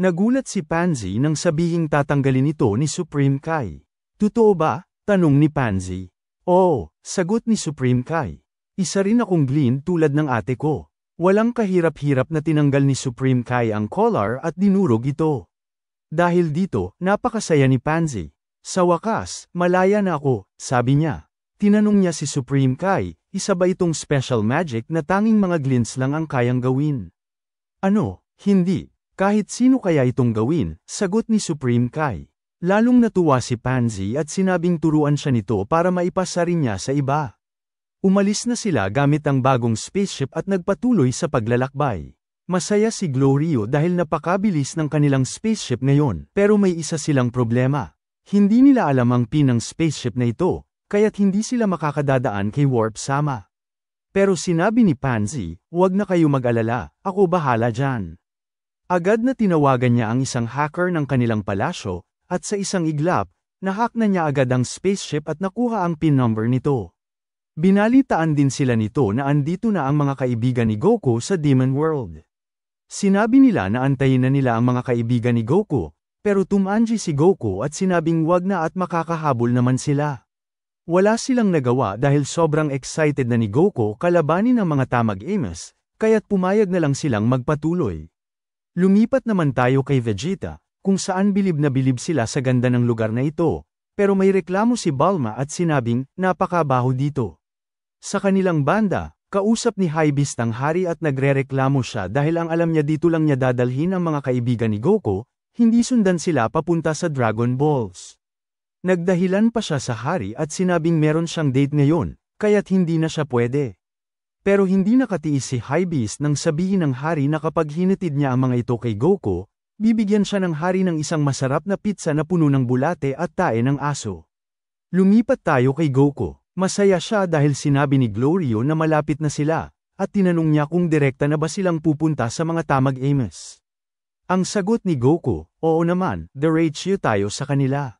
Nagulat si Pansy nang sabihing tatanggalin ito ni Supreme Kai. Totoo ba? Tanong ni Pansy. Oo, sagot ni Supreme Kai. Isa rin akong Glin tulad ng ate ko. Walang kahirap-hirap na tinanggal ni Supreme Kai ang collar at dinurog ito. Dahil dito, napakasaya ni Pansy. Sa wakas, malaya na ako, sabi niya. Tinanong niya si Supreme Kai, isa ba itong special magic na tanging mga Glins lang ang kayang gawin? Ano, hindi. Kahit sino kaya itong gawin, sagot ni Supreme Kai. Lalong natuwa si Pansy at sinabing turuan siya nito para maipasa rin niya sa iba. Umalis na sila gamit ang bagong spaceship at nagpatuloy sa paglalakbay. Masaya si Glorio dahil napakabilis ng kanilang spaceship ngayon, pero may isa silang problema. Hindi nila alam ang pin ng spaceship na ito, kaya't hindi sila makakadadaan kay Warp Sama. Pero sinabi ni Pansy, "Huwag na kayo mag-alala, ako bahala dyan." Agad na tinawagan niya ang isang hacker ng kanilang palasyo, at sa isang iglap, nahack na niya agad ang spaceship at nakuha ang pin number nito. Binalitaan din sila nito na andito na ang mga kaibigan ni Goku sa Demon World. Sinabi nila na antayin na nila ang mga kaibigan ni Goku, pero tumanji si Goku at sinabing wag na at makakahabol naman sila. Wala silang nagawa dahil sobrang excited na ni Goku kalabanin ang mga Tamag-Amos, kaya't pumayag na lang silang magpatuloy. Lumipat naman tayo kay Vegeta, kung saan bilib na bilib sila sa ganda ng lugar na ito, pero may reklamo si Bulma at sinabing, napakabaho dito. Sa kanilang banda, kausap ni Hybeast ang hari at nagrereklamo siya dahil ang alam niya dito lang niya dadalhin ang mga kaibigan ni Goku, hindi sundan sila papunta sa Dragon Balls. Nagdahilan pa siya sa hari at sinabing meron siyang date ngayon, kaya't hindi na siya pwede. Pero hindi nakatiis si Hybeast nang sabihin ng hari na kapag hinatid niya ang mga ito kay Goku, bibigyan siya ng hari ng isang masarap na pizza na puno ng bulate at tae ng aso. Lumipat tayo kay Goku. Masaya siya dahil sinabi ni Glorio na malapit na sila, at tinanong niya kung direkta na ba silang pupunta sa mga Tamag-Amos. Ang sagot ni Goku, oo naman, diretso tayo sa kanila.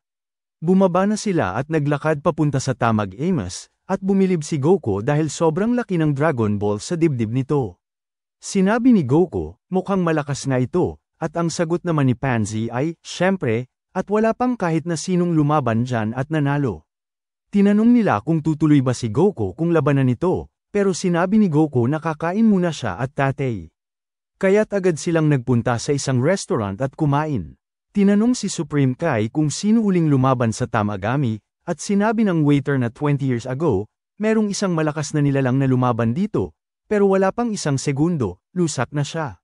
Bumaba na sila at naglakad papunta sa Tamag-Amos, at bumilib si Goku dahil sobrang laki ng Dragon Ball sa dibdib nito. Sinabi ni Goku, mukhang malakas nga ito, at ang sagot naman ni Pansy ay, syempre, at wala pang kahit na sinong lumaban dyan at nanalo. Tinanong nila kung tutuloy ba si Goku kung labanan nito, pero sinabi ni Goku na kakain muna siya at tatay. Kaya't agad silang nagpunta sa isang restaurant at kumain. Tinanong si Supreme Kai kung sino huling lumaban sa Tamagami, at sinabi ng waiter na 20 years ago, merong isang malakas na nilalang na lumaban dito, pero wala pang isang segundo, lusak na siya.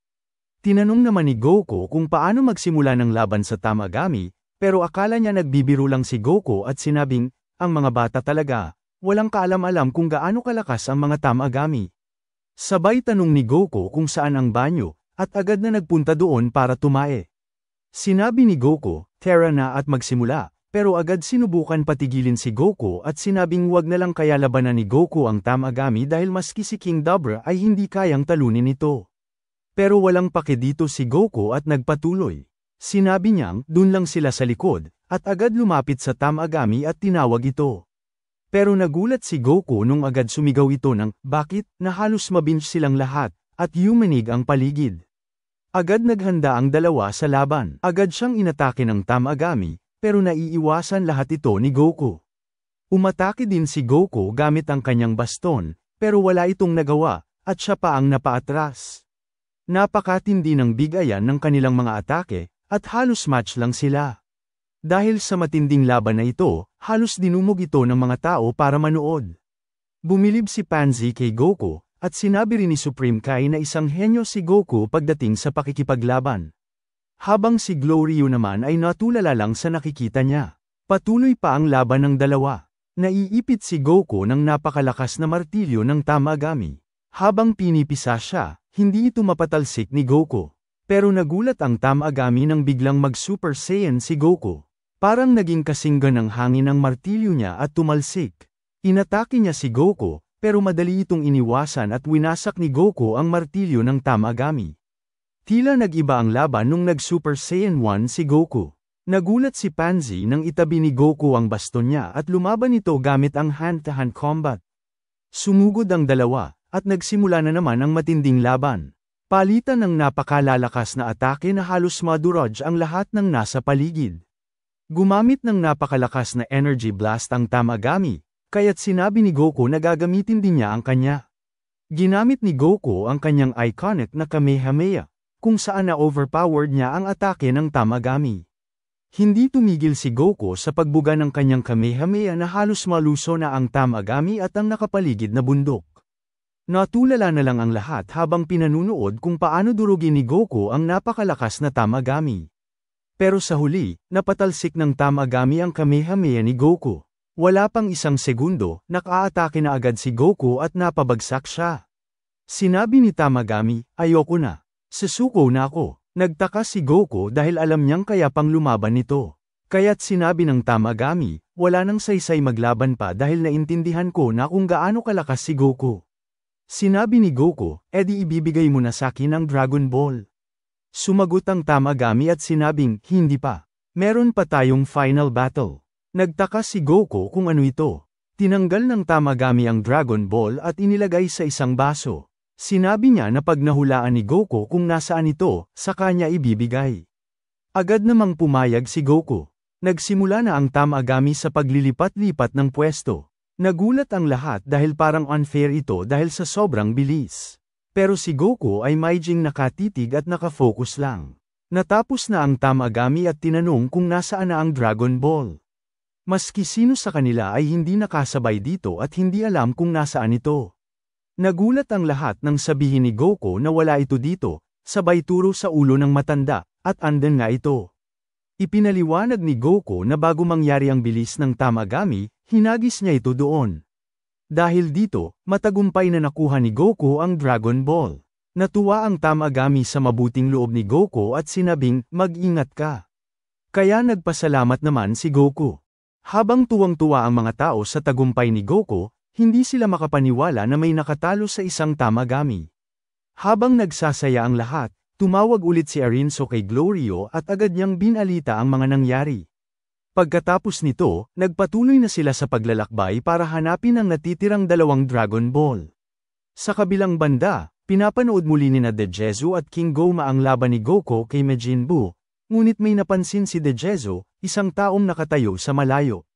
Tinanong naman ni Goku kung paano magsimula ng laban sa Tamagami, pero akala niya nagbibiro lang si Goku at sinabing, ang mga bata talaga, walang kaalam-alam kung gaano kalakas ang mga Tamagami. Sabay tanong ni Goku kung saan ang banyo, at agad na nagpunta doon para tumae. Sinabi ni Goku, tara na at magsimula, pero agad sinubukan patigilin si Goku at sinabing wag na lang kaya labanan ni Goku ang Tamagami dahil maski si King Dabra ay hindi kayang talunin ito. Pero walang pake dito si Goku at nagpatuloy. Sinabi niyang, dun lang sila sa likod, at agad lumapit sa Tamagami at tinawag ito. Pero nagulat si Goku nung agad sumigaw ito ng, bakit, na halos mabinge silang lahat, at yumanig ang paligid. Agad naghanda ang dalawa sa laban. Agad siyang inatake ng Tamagami, pero naiiwasan lahat ito ni Goku. Umatake din si Goku gamit ang kanyang baston, pero wala itong nagawa, at siya pa ang napaatras. Napakatindi ng bigayan ng kanilang mga atake, at halos match lang sila. Dahil sa matinding laban na ito, halos dinumog ito ng mga tao para manood. Bumilib si Pansy kay Goku, at sinabi rin ni Supreme Kai na isang henyo si Goku pagdating sa pakikipaglaban. Habang si Glorio naman ay natulala lang sa nakikita niya. Patuloy pa ang laban ng dalawa. Naiipit si Goku ng napakalakas na martilyo ng Tamagami. Habang pinipisa siya, hindi ito mapatalsik ni Goku. Pero nagulat ang Tamagami nang biglang mag-Super Saiyan si Goku. Parang naging kasinggan ng hangin ang martilyo niya at tumalsik. Inatake niya si Goku, pero madali itong iniwasan at winasak ni Goku ang martilyo ng Tamagami. Tila nag-iba ang laban nung nag-Super Saiyan 1 si Goku. Nagulat si Pansy nang itabi ni Goku ang baston niya at lumaban ito gamit ang hand-to-hand combat. Sumugod ang dalawa, at nagsimula na naman ang matinding laban. Palitan ng napakalalakas na atake na halos madurog ang lahat ng nasa paligid. Gumamit ng napakalakas na energy blast ang Tamagami, kaya't sinabi ni Goku na gagamitin din niya ang kanya. Ginamit ni Goku ang kanyang iconic na Kamehameha, kung saan na-overpowered niya ang atake ng Tamagami. Hindi tumigil si Goku sa pagbuga ng kanyang Kamehameha na halos maluso na ang Tamagami at ang nakapaligid na bundok. Natulala na lang ang lahat habang pinanunood kung paano durugin ni Goku ang napakalakas na Tamagami. Pero sa huli, napatalsik ng Tamagami ang Kamehameha ni Goku. Wala pang isang segundo, nakaatake na agad si Goku at napabagsak siya. Sinabi ni Tamagami, ayoko na. Susuko na ako. Nagtaka si Goku dahil alam niyang kaya pang lumaban nito. Kaya't sinabi ng Tamagami, wala nang saysay maglaban pa dahil naintindihan ko na kung gaano kalakas si Goku. Sinabi ni Goku, edi ibibigay mo na sakin ang Dragon Ball. Sumagot ang Tamagami at sinabing, hindi pa. Meron pa tayong final battle. Nagtaka si Goku kung ano ito. Tinanggal ng Tamagami ang Dragon Ball at inilagay sa isang baso. Sinabi niya na pag nahulaan ni Goku kung nasaan ito, sa kanya ibibigay. Agad namang pumayag si Goku. Nagsimula na ang Tamagami sa paglilipat-lipat ng pwesto. Nagulat ang lahat dahil parang unfair ito dahil sa sobrang bilis. Pero si Goku ay maijing nakatitig at nakafocus lang. Natapos na ang Tamagami at tinanong kung nasaan na ang Dragon Ball. Maski sino sa kanila ay hindi nakasabay dito at hindi alam kung nasaan ito. Nagulat ang lahat nang sabihin ni Goku na wala ito dito, sabay turo sa ulo ng matanda, at andun nga ito. Ipinaliwanag ni Goku na bago mangyari ang bilis ng Tamagami, hinagis niya ito doon. Dahil dito, matagumpay na nakuha ni Goku ang Dragon Ball. Natuwa ang Tamagami sa mabuting loob ni Goku at sinabing, mag-ingat ka. Kaya nagpasalamat naman si Goku. Habang tuwang-tuwa ang mga tao sa tagumpay ni Goku, hindi sila makapaniwala na may nakatalo sa isang Tamagami. Habang nagsasaya ang lahat, tumawag ulit si Arinso kay Glorio at agad niyang binalita ang mga nangyari. Pagkatapos nito, nagpatuloy na sila sa paglalakbay para hanapin ang natitirang dalawang Dragon Ball. Sa kabilang banda, pinapanood muli ni Dejezu at King Goma ang laban ni Goku kay Majin Buu, ngunit may napansin si Dejezu, isang taong nakatayo sa malayo.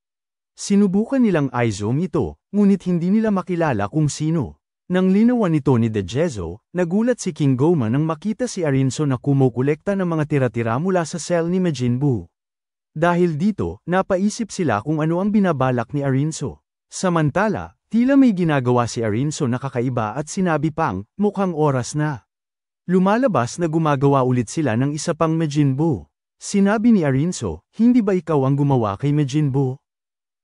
Sinubukan nilang i-zoom ito, ngunit hindi nila makilala kung sino. Nang linawan nito ni Dejezu, nagulat si King Goma nang makita si Arinso na kumukolekta ng mga tira-tira mula sa cell ni Majin Buu. Dahil dito, napaisip sila kung ano ang binabalak ni Arinso. Samantala, tila may ginagawa si Arinso na kakaiba at sinabi pang, mukhang oras na. Lumalabas na gumagawa ulit sila ng isa pang Majin Buu. Sinabi ni Arinso, hindi ba ikaw ang gumawa kay Majin Buu?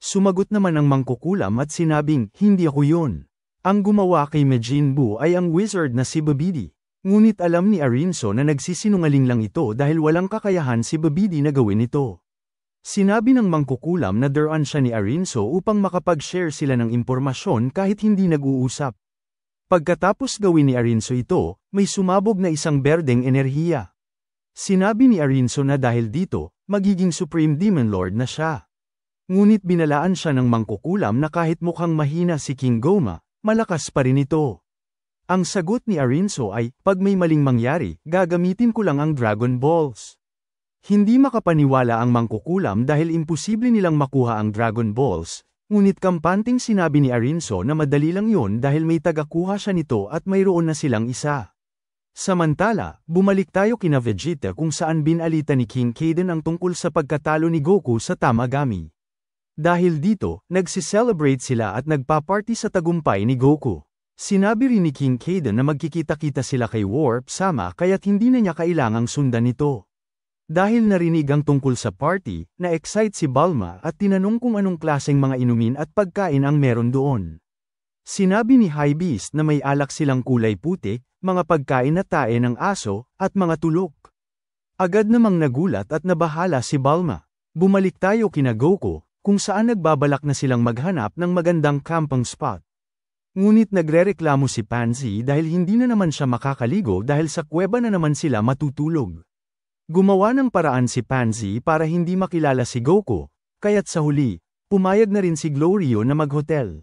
Sumagot naman ang mangkukulam at sinabing, hindi ako yun. Ang gumawa kay Majin Buu ay ang wizard na si Babidi. Ngunit alam ni Arinso na nagsisinungaling lang ito dahil walang kakayahan si Babidi na gawin ito. Sinabi ng mangkukulam na daruan siya ni Arinso upang makapag-share sila ng impormasyon kahit hindi nag-uusap. Pagkatapos gawin ni Arinso ito, may sumabog na isang berdeng enerhiya. Sinabi ni Arinso na dahil dito, magiging Supreme Demon Lord na siya. Ngunit binalaan siya ng mangkukulam na kahit mukhang mahina si King Goma, malakas pa rin ito. Ang sagot ni Arinso ay, pag may maling mangyari, gagamitin ko lang ang Dragon Balls. Hindi makapaniwala ang mangkukulam dahil imposible nilang makuha ang Dragon Balls, ngunit kampanting sinabi ni Arinso na madali lang yun dahil may tagakuha siya nito at mayroon na silang isa. Samantala, bumalik tayo kina Vegeta kung saan binalita ni King Kaden ang tungkol sa pagkatalo ni Goku sa Tamagami. Dahil dito, nagsi-celebrate sila at nagpa-party sa tagumpay ni Goku. Sinabi rin ni King Kaden na magkikita-kita sila kay Warp Sama kaya't hindi na niya kailangang sundan ito. Dahil narinig ang tungkol sa party, na-excite si Bulma at tinanong kung anong klaseng mga inumin at pagkain ang meron doon. Sinabi ni High Beast na may alak silang kulay putik, mga pagkain na tae ng aso, at mga tulok. Agad namang nagulat at nabahala si Bulma. Bumalik tayo kina Goku, kung saan nagbabalak na silang maghanap ng magandang camping spot. Ngunit nagrereklamo si Pansy dahil hindi na naman siya makakaligo dahil sa kuweba na naman sila matutulog. Gumawa ng paraan si Pansy para hindi makilala si Goku, kaya't sa huli, pumayag na rin si Glorio na mag-hotel.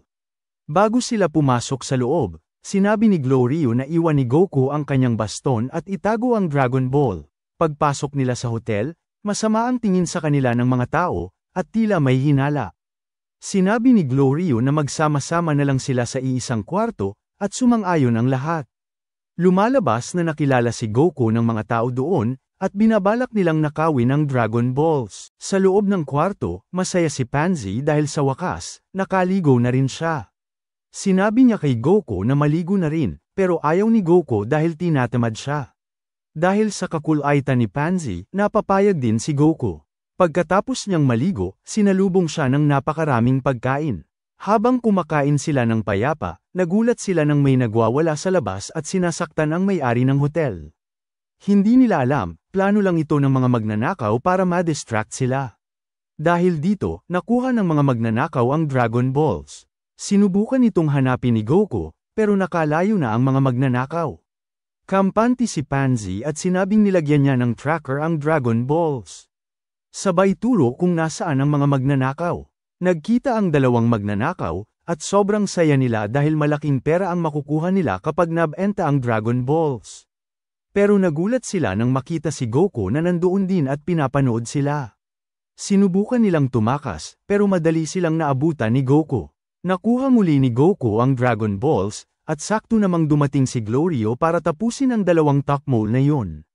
Bago sila pumasok sa loob, sinabi ni Glorio na iwan ni Goku ang kanyang baston at itago ang Dragon Ball. Pagpasok nila sa hotel, masama ang tingin sa kanila ng mga tao, at tila may hinala. Sinabi ni Glorio na magsama-sama na lang sila sa iisang kwarto, at sumang-ayon ang lahat. Lumalabas na nakilala si Goku ng mga tao doon, at binabalak nilang nakawin ang Dragon Balls. Sa loob ng kwarto, masaya si Pansy dahil sa wakas, nakaligo na rin siya. Sinabi niya kay Goku na maligo na rin, pero ayaw ni Goku dahil tinatamad siya. Dahil sa kakulaitan ni Pansy, napapayag din si Goku. Pagkatapos niyang maligo, sinalubong siya ng napakaraming pagkain. Habang kumakain sila ng payapa, nagulat sila nang may nagwawala sa labas at sinasaktan ang may-ari ng hotel. Hindi nila alam, plano lang ito ng mga magnanakaw para ma-distract sila. Dahil dito, nakuha ng mga magnanakaw ang Dragon Balls. Sinubukan itong hanapin ni Goku, pero nakalayo na ang mga magnanakaw. Kampante si Pansy at sinabing nilagyan niya ng tracker ang Dragon Balls. Sabay turo kung nasaan ang mga magnanakaw. Nagkita ang dalawang magnanakaw, at sobrang saya nila dahil malaking pera ang makukuha nila kapag nabenta ang Dragon Balls. Pero nagulat sila nang makita si Goku na nandoon din at pinapanood sila. Sinubukan nilang tumakas, pero madali silang naabutan ni Goku. Nakuha muli ni Goku ang Dragon Balls, at sakto namang dumating si Glorio para tapusin ang dalawang top mole na yun.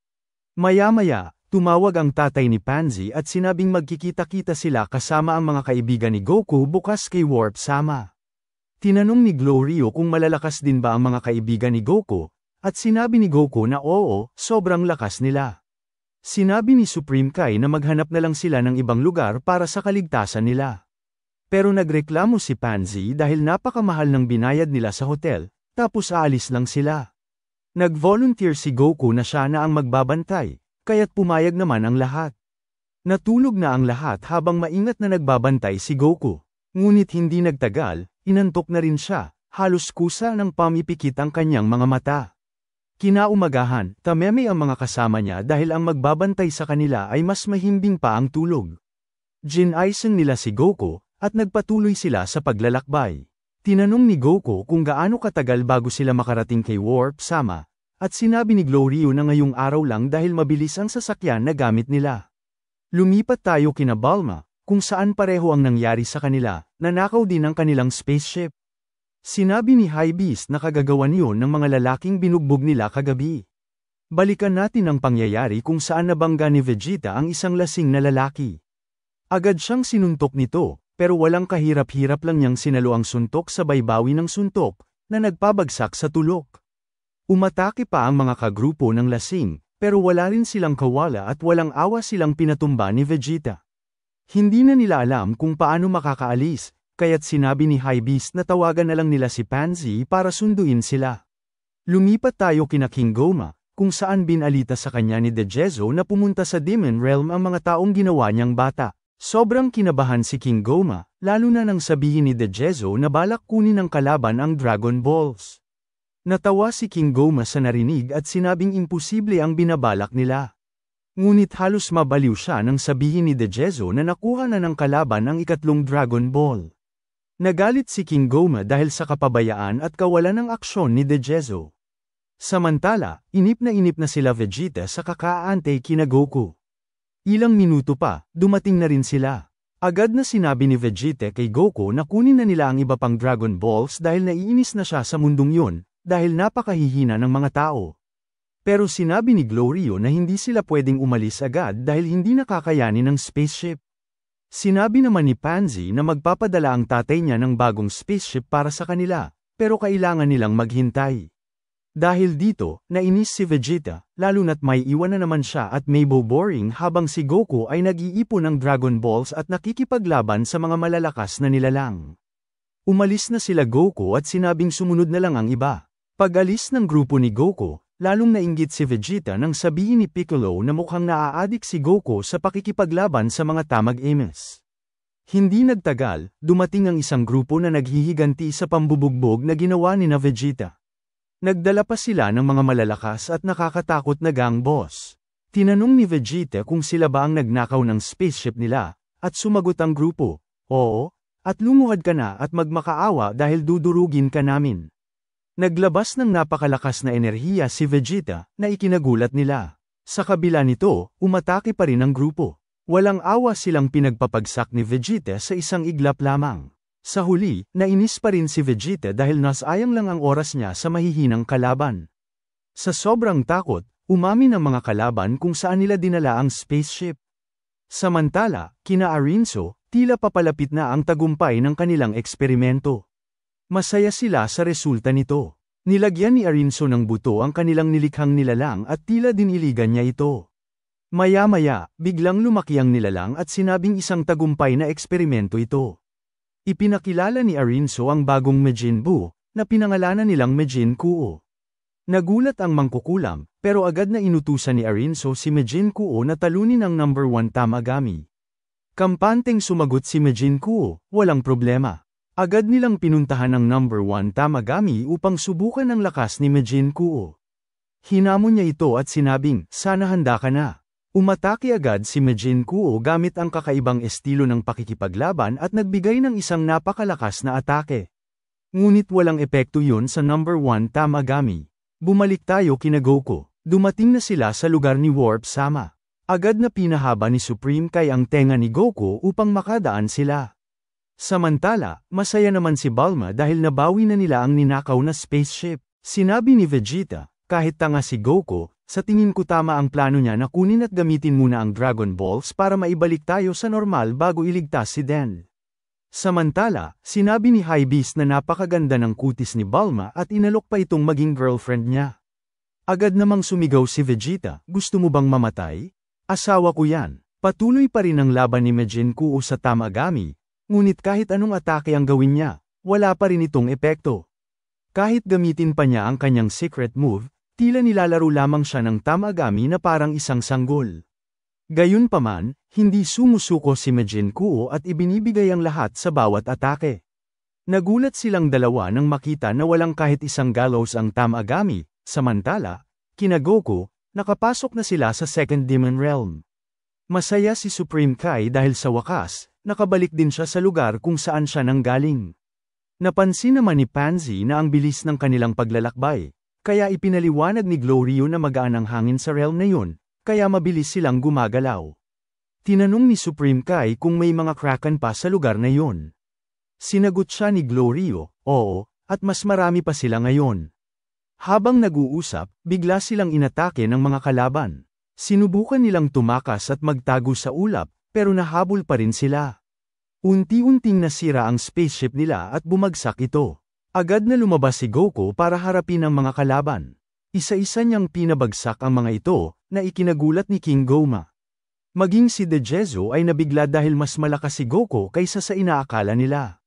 Maya-maya, tumawag ang tatay ni Pansy at sinabing magkikita-kita sila kasama ang mga kaibigan ni Goku bukas kay Warp Sama. Tinanong ni Glorio kung malalakas din ba ang mga kaibigan ni Goku, at sinabi ni Goku na oo, sobrang lakas nila. Sinabi ni Supreme Kai na maghanap na lang sila ng ibang lugar para sa kaligtasan nila. Pero nagreklamo si Pansy dahil napakamahal ng binayad nila sa hotel, tapos aalis lang sila. Nag-volunteer si Goku na siya na ang magbabantay, kaya't pumayag naman ang lahat. Natulog na ang lahat habang maingat na nagbabantay si Goku. Ngunit hindi nagtagal, inantok na rin siya, halos kusa ng pamipikit ang kanyang mga mata. Kinaumagahan, tameme ang mga kasama niya dahil ang magbabantay sa kanila ay mas mahimbing pa ang tulog. Ginaisang nila si Goku, at nagpatuloy sila sa paglalakbay. Tinanong ni Goku kung gaano katagal bago sila makarating kay Warp Sama, at sinabi ni Glorio na ngayong araw lang dahil mabilis ang sasakyan na gamit nila. Lumipat tayo kina Bulma, kung saan pareho ang nangyari sa kanila, nanakaw din ang kanilang spaceship. Sinabi ni High Beast na kagagawan yun ng mga lalaking binugbog nila kagabi. Balikan natin ang pangyayari kung saan nabangga ni Vegeta ang isang lasing na lalaki. Agad siyang sinuntok nito, pero walang kahirap-hirap lang niyang sinalo ang suntok sa baybawi ng suntok, na nagpabagsak sa tulok. Umatake pa ang mga kagrupo ng lasing, pero wala rin silang kawala at walang awa silang pinatumba ni Vegeta. Hindi na nila alam kung paano makakaalis, kaya't sinabi ni High Beast na tawagan na lang nila si Pansy para sunduin sila. Lumipat tayo kina King Goma, kung saan binalita sa kanya ni Dejezo na pumunta sa Demon Realm ang mga taong ginawa niyang bata. Sobrang kinabahan si King Goma, lalo na nang sabihin ni Dejezo na balak kunin ng kalaban ang Dragon Balls. Natawa si King Goma sa narinig at sinabing imposible ang binabalak nila. Ngunit halos mabaliw siya nang sabihin ni Dejezo na nakuha na ng kalaban ang ikatlong Dragon Ball. Nagalit si King Goma dahil sa kapabayaan at kawalan ng aksyon ni Dejezo. Samantala, inip na sila Vegeta sa kakaante kina Goku. Ilang minuto pa, dumating na rin sila. Agad na sinabi ni Vegeta kay Goku na kunin na nila ang iba pang Dragon Balls dahil naiinis na siya sa mundong yun, dahil napakahihina ng mga tao. Pero sinabi ni Glorio na hindi sila pwedeng umalis agad dahil hindi nakakayanin ng spaceship. Sinabi naman ni Pansy na magpapadala ang tatay niya ng bagong spaceship para sa kanila, pero kailangan nilang maghintay. Dahil dito, nainis si Vegeta, lalo na't may iwan na naman siya at may boring habang si Goku ay nag-iipon ng Dragon Balls at nakikipaglaban sa mga malalakas na nilalang. Umalis na sila Goku at sinabing sumunod na lang ang iba. Pag-alis ng grupo ni Goku, lalong nainggit si Vegeta nang sabihin ni Piccolo na mukhang naaadik si Goku sa pakikipaglaban sa mga tamag-emes. Hindi nagtagal, dumating ang isang grupo na naghihiganti sa pambubugbog na ginawa ni Vegeta. Nagdala pa sila ng mga malalakas at nakakatakot na gang boss. Tinanong ni Vegeta kung sila ba ang nagnakaw ng spaceship nila, at sumagot ang grupo, oo, at lumuhad ka na at magmakaawa dahil dudurugin ka namin. Naglabas ng napakalakas na enerhiya si Vegeta, na ikinagulat nila. Sa kabila nito, umatake pa rin ang grupo. Walang awa silang pinagpapagsak ni Vegeta sa isang iglap lamang. Sa huli, nainis pa rin si Vegeta dahil nasayang lang ang oras niya sa mahihinang kalaban. Sa sobrang takot, umamin ang mga kalaban kung saan nila dinala ang spaceship. Samantala, kina Arinso, tila papalapit na ang tagumpay ng kanilang eksperimento. Masaya sila sa resulta nito. Nilagyan ni Arinso ng buto ang kanilang nilikhang nilalang at tila diniligan niya ito. Maya-maya, biglang lumaki ang nilalang at sinabing isang tagumpay na eksperimento ito. Ipinakilala ni Arinso ang bagong Majin Buu, na pinangalanan nilang Majin Kuo. Nagulat ang mangkukulam, pero agad na inutusan ni Arinso si Majin Kuo na talunin ang number 1 Tamagami. Kampanteng sumagot si Majin Kuo, walang problema. Agad nilang pinuntahan ang number 1 Tamagami upang subukan ang lakas ni Majin Kuo. Hinamon niya ito at sinabing, sana handa ka na. Umatake agad si Majin Kuo gamit ang kakaibang estilo ng pakikipaglaban at nagbigay ng isang napakalakas na atake. Ngunit walang epekto yun sa number 1 Tamagami. Bumalik tayo kina Goku. Dumating na sila sa lugar ni Warp Sama. Agad na pinahaba ni Supreme Kai ang tenga ni Goku upang makadaan sila. Samantala, masaya naman si Bulma dahil nabawi na nila ang ninakaw na spaceship. Sinabi ni Vegeta, kahit tanga si Goku, sa tingin ko tama ang plano niya na kunin at gamitin muna ang Dragon Balls para maibalik tayo sa normal bago iligtas si Den. Samantala, sinabi ni High Beast na napakaganda ng kutis ni Bulma at inalok pa itong maging girlfriend niya. Agad namang sumigaw si Vegeta, gusto mo bang mamatay? Asawa ko yan. Patuloy pa rin ang laban ni Majin Kuo sa Tamagami, ngunit kahit anong atake ang gawin niya, wala pa rin itong epekto. Kahit gamitin pa niya ang kanyang secret move, tila nilalaro lamang siya ng Tamagami na parang isang sanggol. Gayunpaman, hindi sumusuko si Majin Kuo at ibinibigay ang lahat sa bawat atake. Nagulat silang dalawa nang makita na walang kahit isang gallows ang Tamagami, samantala, kina Goku, nakapasok na sila sa Second Demon Realm. Masaya si Supreme Kai dahil sa wakas, nakabalik din siya sa lugar kung saan siya nanggaling. Napansin naman ni Pansy na ang bilis ng kanilang paglalakbay. Kaya ipinaliwanag ni Gloryo na magaan ang hangin sa realm na yun, kaya mabilis silang gumagalaw. Tinanong ni Supreme Kai kung may mga Kraken pa sa lugar na yun. Sinagot siya ni Gloryo, oo, at mas marami pa sila ngayon. Habang nag-uusap, bigla silang inatake ng mga kalaban. Sinubukan nilang tumakas at magtago sa ulap, pero nahabol pa rin sila. Unti-unting nasira ang spaceship nila at bumagsak ito. Agad na lumabas si Goku para harapin ang mga kalaban. Isa-isa niyang pinabagsak ang mga ito, na ikinagulat ni King Goma. Maging si Dejezo ay nabigla dahil mas malakas si Goku kaysa sa inaakala nila.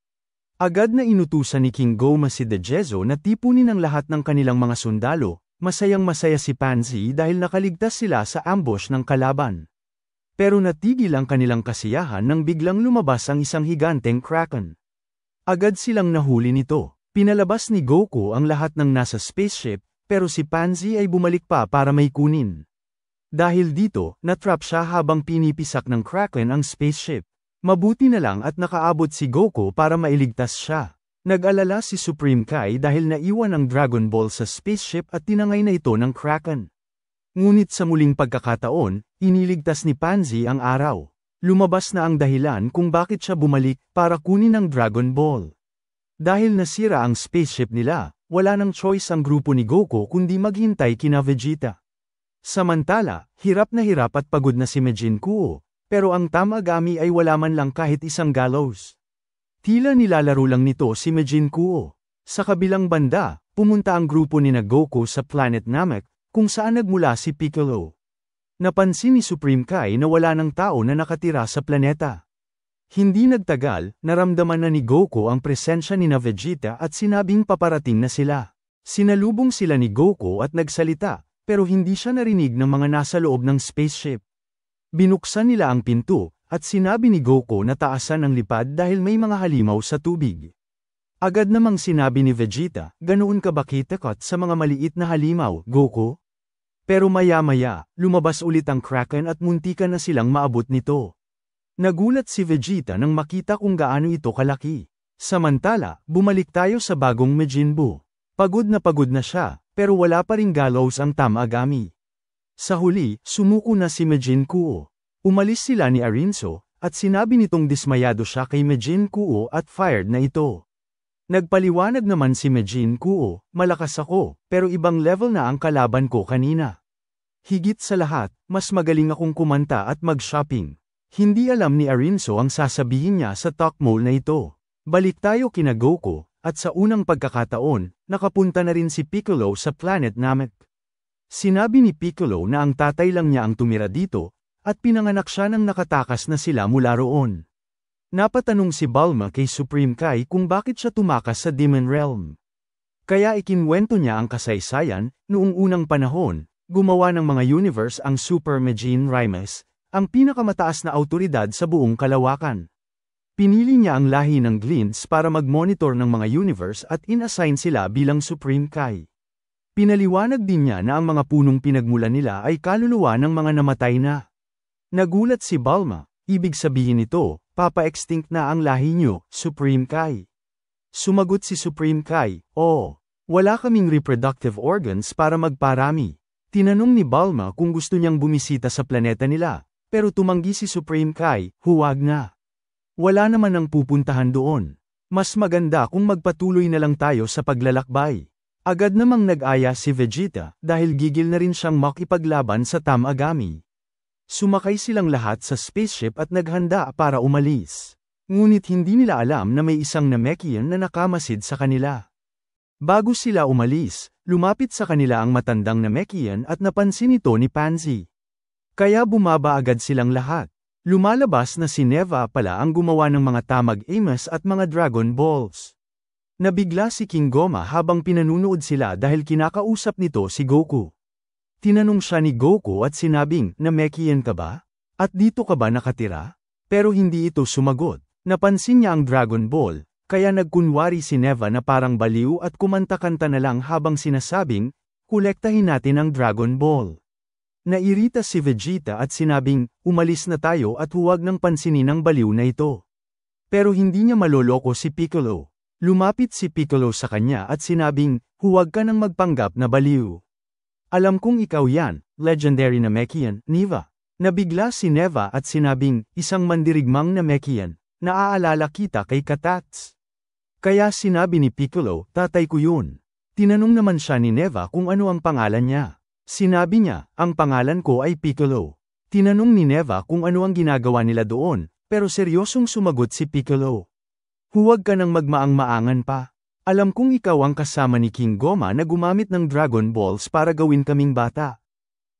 Agad na inutusan ni King Goma si Dejezo na tipunin ang lahat ng kanilang mga sundalo, masayang-masaya si Pansy dahil nakaligtas sila sa ambush ng kalaban. Pero natigil ang kanilang kasiyahan nang biglang lumabas ang isang higanteng Kraken. Agad silang nahuli nito. Pinalabas ni Goku ang lahat ng nasa spaceship, pero si Pansy ay bumalik pa para may kunin. Dahil dito, natrap siya habang pinipisak ng Kraken ang spaceship. Mabuti na lang at nakaabot si Goku para mailigtas siya. Nag-alala si Supreme Kai dahil naiwan ang Dragon Ball sa spaceship at tinangay na ito ng Kraken. Ngunit sa muling pagkakataon, iniligtas ni Pansy ang araw. Lumabas na ang dahilan kung bakit siya bumalik para kunin ang Dragon Ball. Dahil nasira ang spaceship nila, wala nang choice ang grupo ni Goku kundi maghintay kina Vegeta. Samantala, hirap na hirap at pagod na si Majin Kuo, pero ang Tamagami ay wala man lang kahit isang gallows. Tila nilalaro lang nito si Majin Kuo. Sa kabilang banda, pumunta ang grupo ni Goku sa Planet Namek, kung saan nagmula si Piccolo. Napansin ni Supreme Kai na wala ng tao na nakatira sa planeta. Hindi nagtagal, naramdaman na ni Goku ang presensya ni Vegeta at sinabing paparating na sila. Sinalubong sila ni Goku at nagsalita, pero hindi siya narinig ng mga nasa loob ng spaceship. Binuksan nila ang pinto, at sinabi ni Goku na taasan ang lipad dahil may mga halimaw sa tubig. Agad namang sinabi ni Vegeta, ganoon ka ba kitakot sa mga maliit na halimaw, Goku? Pero maya-maya, lumabas ulit ang Kraken at muntikan na silang maabot nito. Nagulat si Vegeta nang makita kung gaano ito kalaki. Samantala, bumalik tayo sa bagong Majin Buu. Pagod na siya, pero wala pa ring gallows ang Tamagami. Sa huli, sumuko na si Majin Kuo. Umalis sila ni Arinso, at sinabi nitong dismayado siya kay Majin Kuo at fired na ito. Nagpaliwanag naman si Majin Kuo, malakas ako, pero ibang level na ang kalaban ko kanina. Higit sa lahat, mas magaling akong kumanta at mag-shopping. Hindi alam ni Arinso ang sasabihin niya sa talk mall na ito. Balik tayo kina Goku, at sa unang pagkakataon, nakapunta na rin si Piccolo sa Planet Namek. Sinabi ni Piccolo na ang tatay lang niya ang tumira dito, at pinanganak siya nang nakatakas na sila mula roon. Napatanong si Bulma kay Supreme Kai kung bakit siya tumakas sa Demon Realm. Kaya ikinwento niya ang kasaysayan, noong unang panahon, gumawa ng mga universe ang Super Majin Rimes, ang pinakamataas na awtoridad sa buong kalawakan. Pinili niya ang lahi ng Glints para mag-monitor ng mga universe at inassign sila bilang Supreme Kai. Pinaliwanag din niya na ang mga punong pinagmulan nila ay kaluluwa ng mga namatay na. Nagulat si Bulma, ibig sabihin nito, papa-extinct na ang lahi niyo, Supreme Kai. Sumagot si Supreme Kai, "Oo, wala kaming reproductive organs para magparami." Tinanong ni Bulma kung gusto niyang bumisita sa planeta nila, pero tumanggi si Supreme Kai, "Huwag na. Wala naman ang pupuntahan doon. Mas maganda kung magpatuloy na lang tayo sa paglalakbay." Agad namang nag-aya si Vegeta, dahil gigil na rin siyang makipaglaban sa Tamagami. Sumakay silang lahat sa spaceship at naghanda para umalis. Ngunit hindi nila alam na may isang Namekian na nakamasid sa kanila. Bago sila umalis, lumapit sa kanila ang matandang Namekian at napansin ito ni Pansy. Kaya bumaba agad silang lahat. Lumalabas na si Neva pala ang gumawa ng mga Tamag-Amos at mga Dragon Balls. Nabigla si King Goma habang pinanunood sila dahil kinakausap nito si Goku. Tinanong siya ni Goku at sinabing, "Namekian ka ba? At dito ka ba nakatira?" Pero hindi ito sumagot. Napansin niya ang Dragon Ball, kaya nagkunwari si Neva na parang baliw at kumanta-kanta na lang habang sinasabing, "Kolektahin natin ang Dragon Ball." Nairita si Vegeta at sinabing, "Umalis na tayo at huwag nang pansinin ang baliw na ito." Pero hindi niya maloloko si Piccolo. Lumapit si Piccolo sa kanya at sinabing, "Huwag ka nang magpanggap na baliw. Alam kong ikaw yan, legendary Namekian, Neva." Nabigla si Neva at sinabing, "Isang mandirigmang Namekian, naaalala kita kay Katats." Kaya sinabi ni Piccolo, "Tatay ko yun." Tinanong naman siya ni Neva kung ano ang pangalan niya. Sinabi niya, "Ang pangalan ko ay Piccolo." Tinanong ni Neva kung ano ang ginagawa nila doon, pero seryosong sumagot si Piccolo. "Huwag ka nang magmaang-maangan pa. Alam kong ikaw ang kasama ni King Goma na gumamit ng Dragon Balls para gawin kaming bata."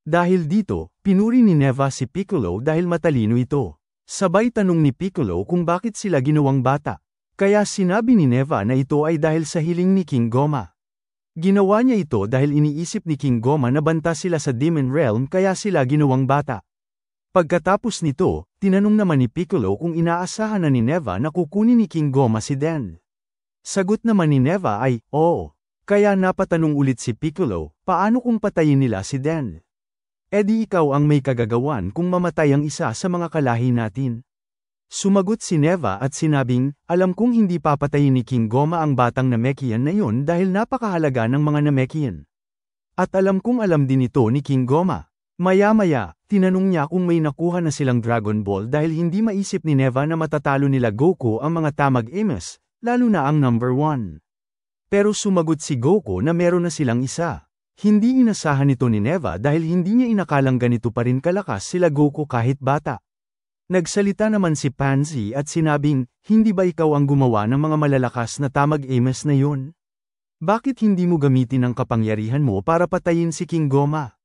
Dahil dito, pinuri ni Neva si Piccolo dahil matalino ito. Sabay tanong ni Piccolo kung bakit sila ginawang bata. Kaya sinabi ni Neva na ito ay dahil sa hiling ni King Goma. Ginawa niya ito dahil iniisip ni King Goma na banta sila sa Demon Realm kaya sila ginawang bata. Pagkatapos nito, tinanong naman ni Piccolo kung inaasahan na ni Neva na kukunin ni King Goma si Den. Sagot naman ni Neva ay, "Oo." Kaya napatanong ulit si Piccolo, "Paano kung patayin nila si Den? E di ikaw ang may kagagawan kung mamatay ang isa sa mga kalahi natin." Sumagot si Neva at sinabing, "Alam kong hindi papatayin ni King Goma ang batang Namekian na yun dahil napakahalaga ng mga Namekian. At alam kong alam din ito ni King Goma." Maya-maya, tinanong niya kung may nakuha na silang Dragon Ball dahil hindi maisip ni Neva na matatalo nila Goku ang mga Tamag-Amos, lalo na ang number 1. Pero sumagot si Goku na meron na silang isa. Hindi inasahan ito ni Neva dahil hindi niya inakalang ganito pa rin kalakas sila Goku kahit bata. Nagsalita naman si Pansy at sinabing, "Hindi ba ikaw ang gumawa ng mga malalakas na Tamag-Amos na yun? Bakit hindi mo gamitin ang kapangyarihan mo para patayin si King Goma?"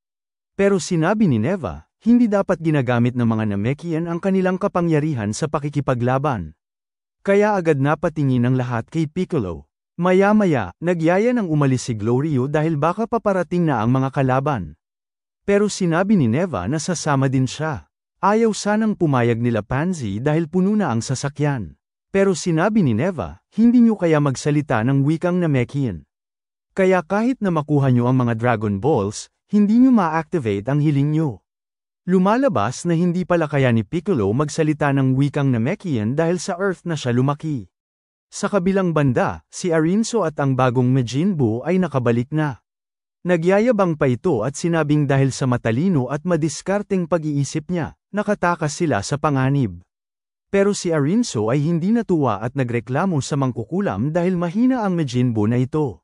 Pero sinabi ni Neva, hindi dapat ginagamit ng mga Namekian ang kanilang kapangyarihan sa pakikipaglaban. Kaya agad napatingin ang lahat kay Piccolo. Maya-maya, nagyaya ng umalis si Gloryo dahil baka paparating na ang mga kalaban. Pero sinabi ni Neva na sasama din siya. Ayaw sanang pumayag nila Pansy dahil puno na ang sasakyan. Pero sinabi ni Neva, "Hindi nyo kaya magsalita ng wikang Namekian. Kaya kahit na makuha nyo ang mga Dragon Balls, hindi nyo ma-activate ang hiling nyo." Lumalabas na hindi pala kaya ni Piccolo magsalita ng wikang Namekian dahil sa Earth na siya lumaki. Sa kabilang banda, si Arinso at ang bagong Majin Buu ay nakabalik na. Nagyayabang pa ito at sinabing dahil sa matalino at madiskarteng pag-iisip niya, nakatakas sila sa panganib. Pero si Arinso ay hindi natuwa at nagreklamo sa mangkukulam dahil mahina ang Majin Buu na ito.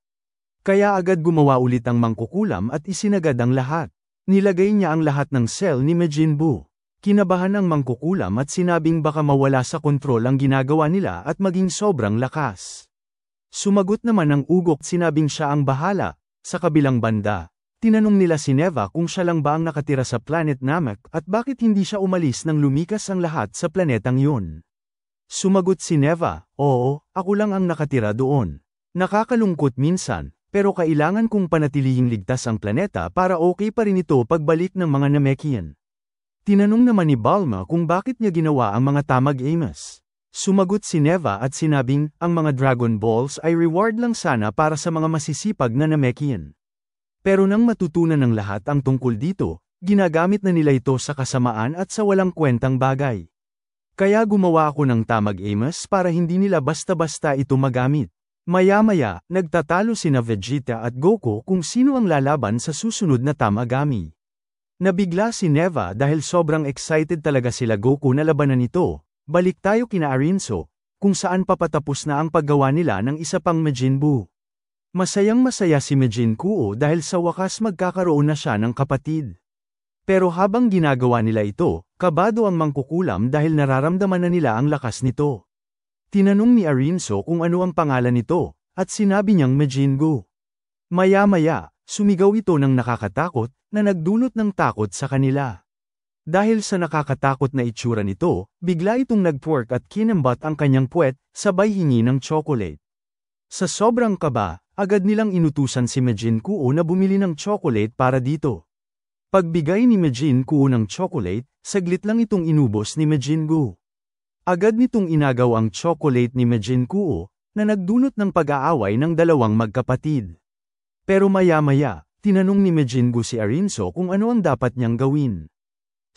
Kaya agad gumawa ulit ang mangkukulam at isinagad ang lahat. Nilagay niya ang lahat ng cell ni Majin Buu. Kinabahan ang mangkukulam at sinabing baka mawala sa kontrol ang ginagawa nila at maging sobrang lakas. Sumagot naman ang ugok, sinabing siya ang bahala. Sa kabilang banda, tinanong nila si Neva kung siya lang ba ang nakatira sa planet Namek at bakit hindi siya umalis nang lumikas ang lahat sa planetang yun. Sumagot si Neva, "Oo, ako lang ang nakatira doon. Nakakalungkot minsan, pero kailangan kong panatilihing ligtas ang planeta para okay pa rin ito pagbalik ng mga Namekian." Tinanong naman ni Bulma kung bakit niya ginawa ang mga tamag-amas. Sumagot si Neva at sinabing, ang mga Dragon Balls ay reward lang sana para sa mga masisipag na Namekian. Pero nang matutunan ng lahat ang tungkol dito, ginagamit na nila ito sa kasamaan at sa walang kwentang bagay. Kaya gumawa ako ng tamag-amas para hindi nila basta-basta ito magamit. Maya-maya, nagtatalo sina Vegeta at Goku kung sino ang lalaban sa susunod na Tamagami. Nabigla si Neva dahil sobrang excited talaga sila Goku na labanan ito. Balik tayo kina Arinso, kung saan papatapos na ang paggawa nila ng isa pang Majin Buu. Masayang-masaya si Majin Kuo dahil sa wakas magkakaroon na siya ng kapatid. Pero habang ginagawa nila ito, kabado ang mangkukulam dahil nararamdaman na nila ang lakas nito. Tinanong ni Arinso kung ano ang pangalan nito, at sinabi niyang Majin Buu. Maya-maya, sumigaw ito ng nakakatakot, na nagdulot ng takot sa kanila. Dahil sa nakakatakot na itsura nito, bigla itong nag-twerk at kinambat ang kanyang puwet, sabay hingi ng chocolate. Sa sobrang kaba, agad nilang inutusan si Majin Kuo na bumili ng chocolate para dito. Pagbigay ni Majin Kuo ng chocolate, saglit lang itong inubos ni Majin Buu. Agad nitong inagaw ang chocolate ni Majin Kuo, na nagdulot ng pag-aaway ng dalawang magkapatid. Pero maya-maya, tinanong ni Majin Buu si Arinso kung ano ang dapat niyang gawin.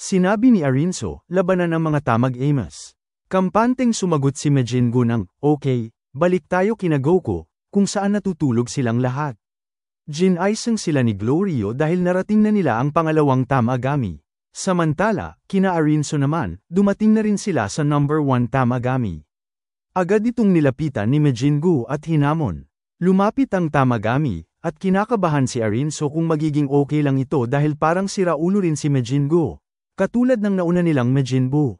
Sinabi ni Arinso, labanan ang mga tamag-amas. Kampanteng sumagot si Majin Buu ng, okay, balik tayo kina Goku, kung saan natutulog silang lahat. Ginaisang sila ni Glorio dahil narating na nila ang pangalawang Tamagami. Samantala, kina Arinso naman, dumating na rin sila sa number 1 Tamagami. Agad itong nilapitan ni Majin Buu at hinamon. Lumapit ang Tamagami, at kinakabahan si Arinso kung magiging okay lang ito dahil parang siraulo rin si Majin Buu. Katulad ng nauna nilang Majin Buu.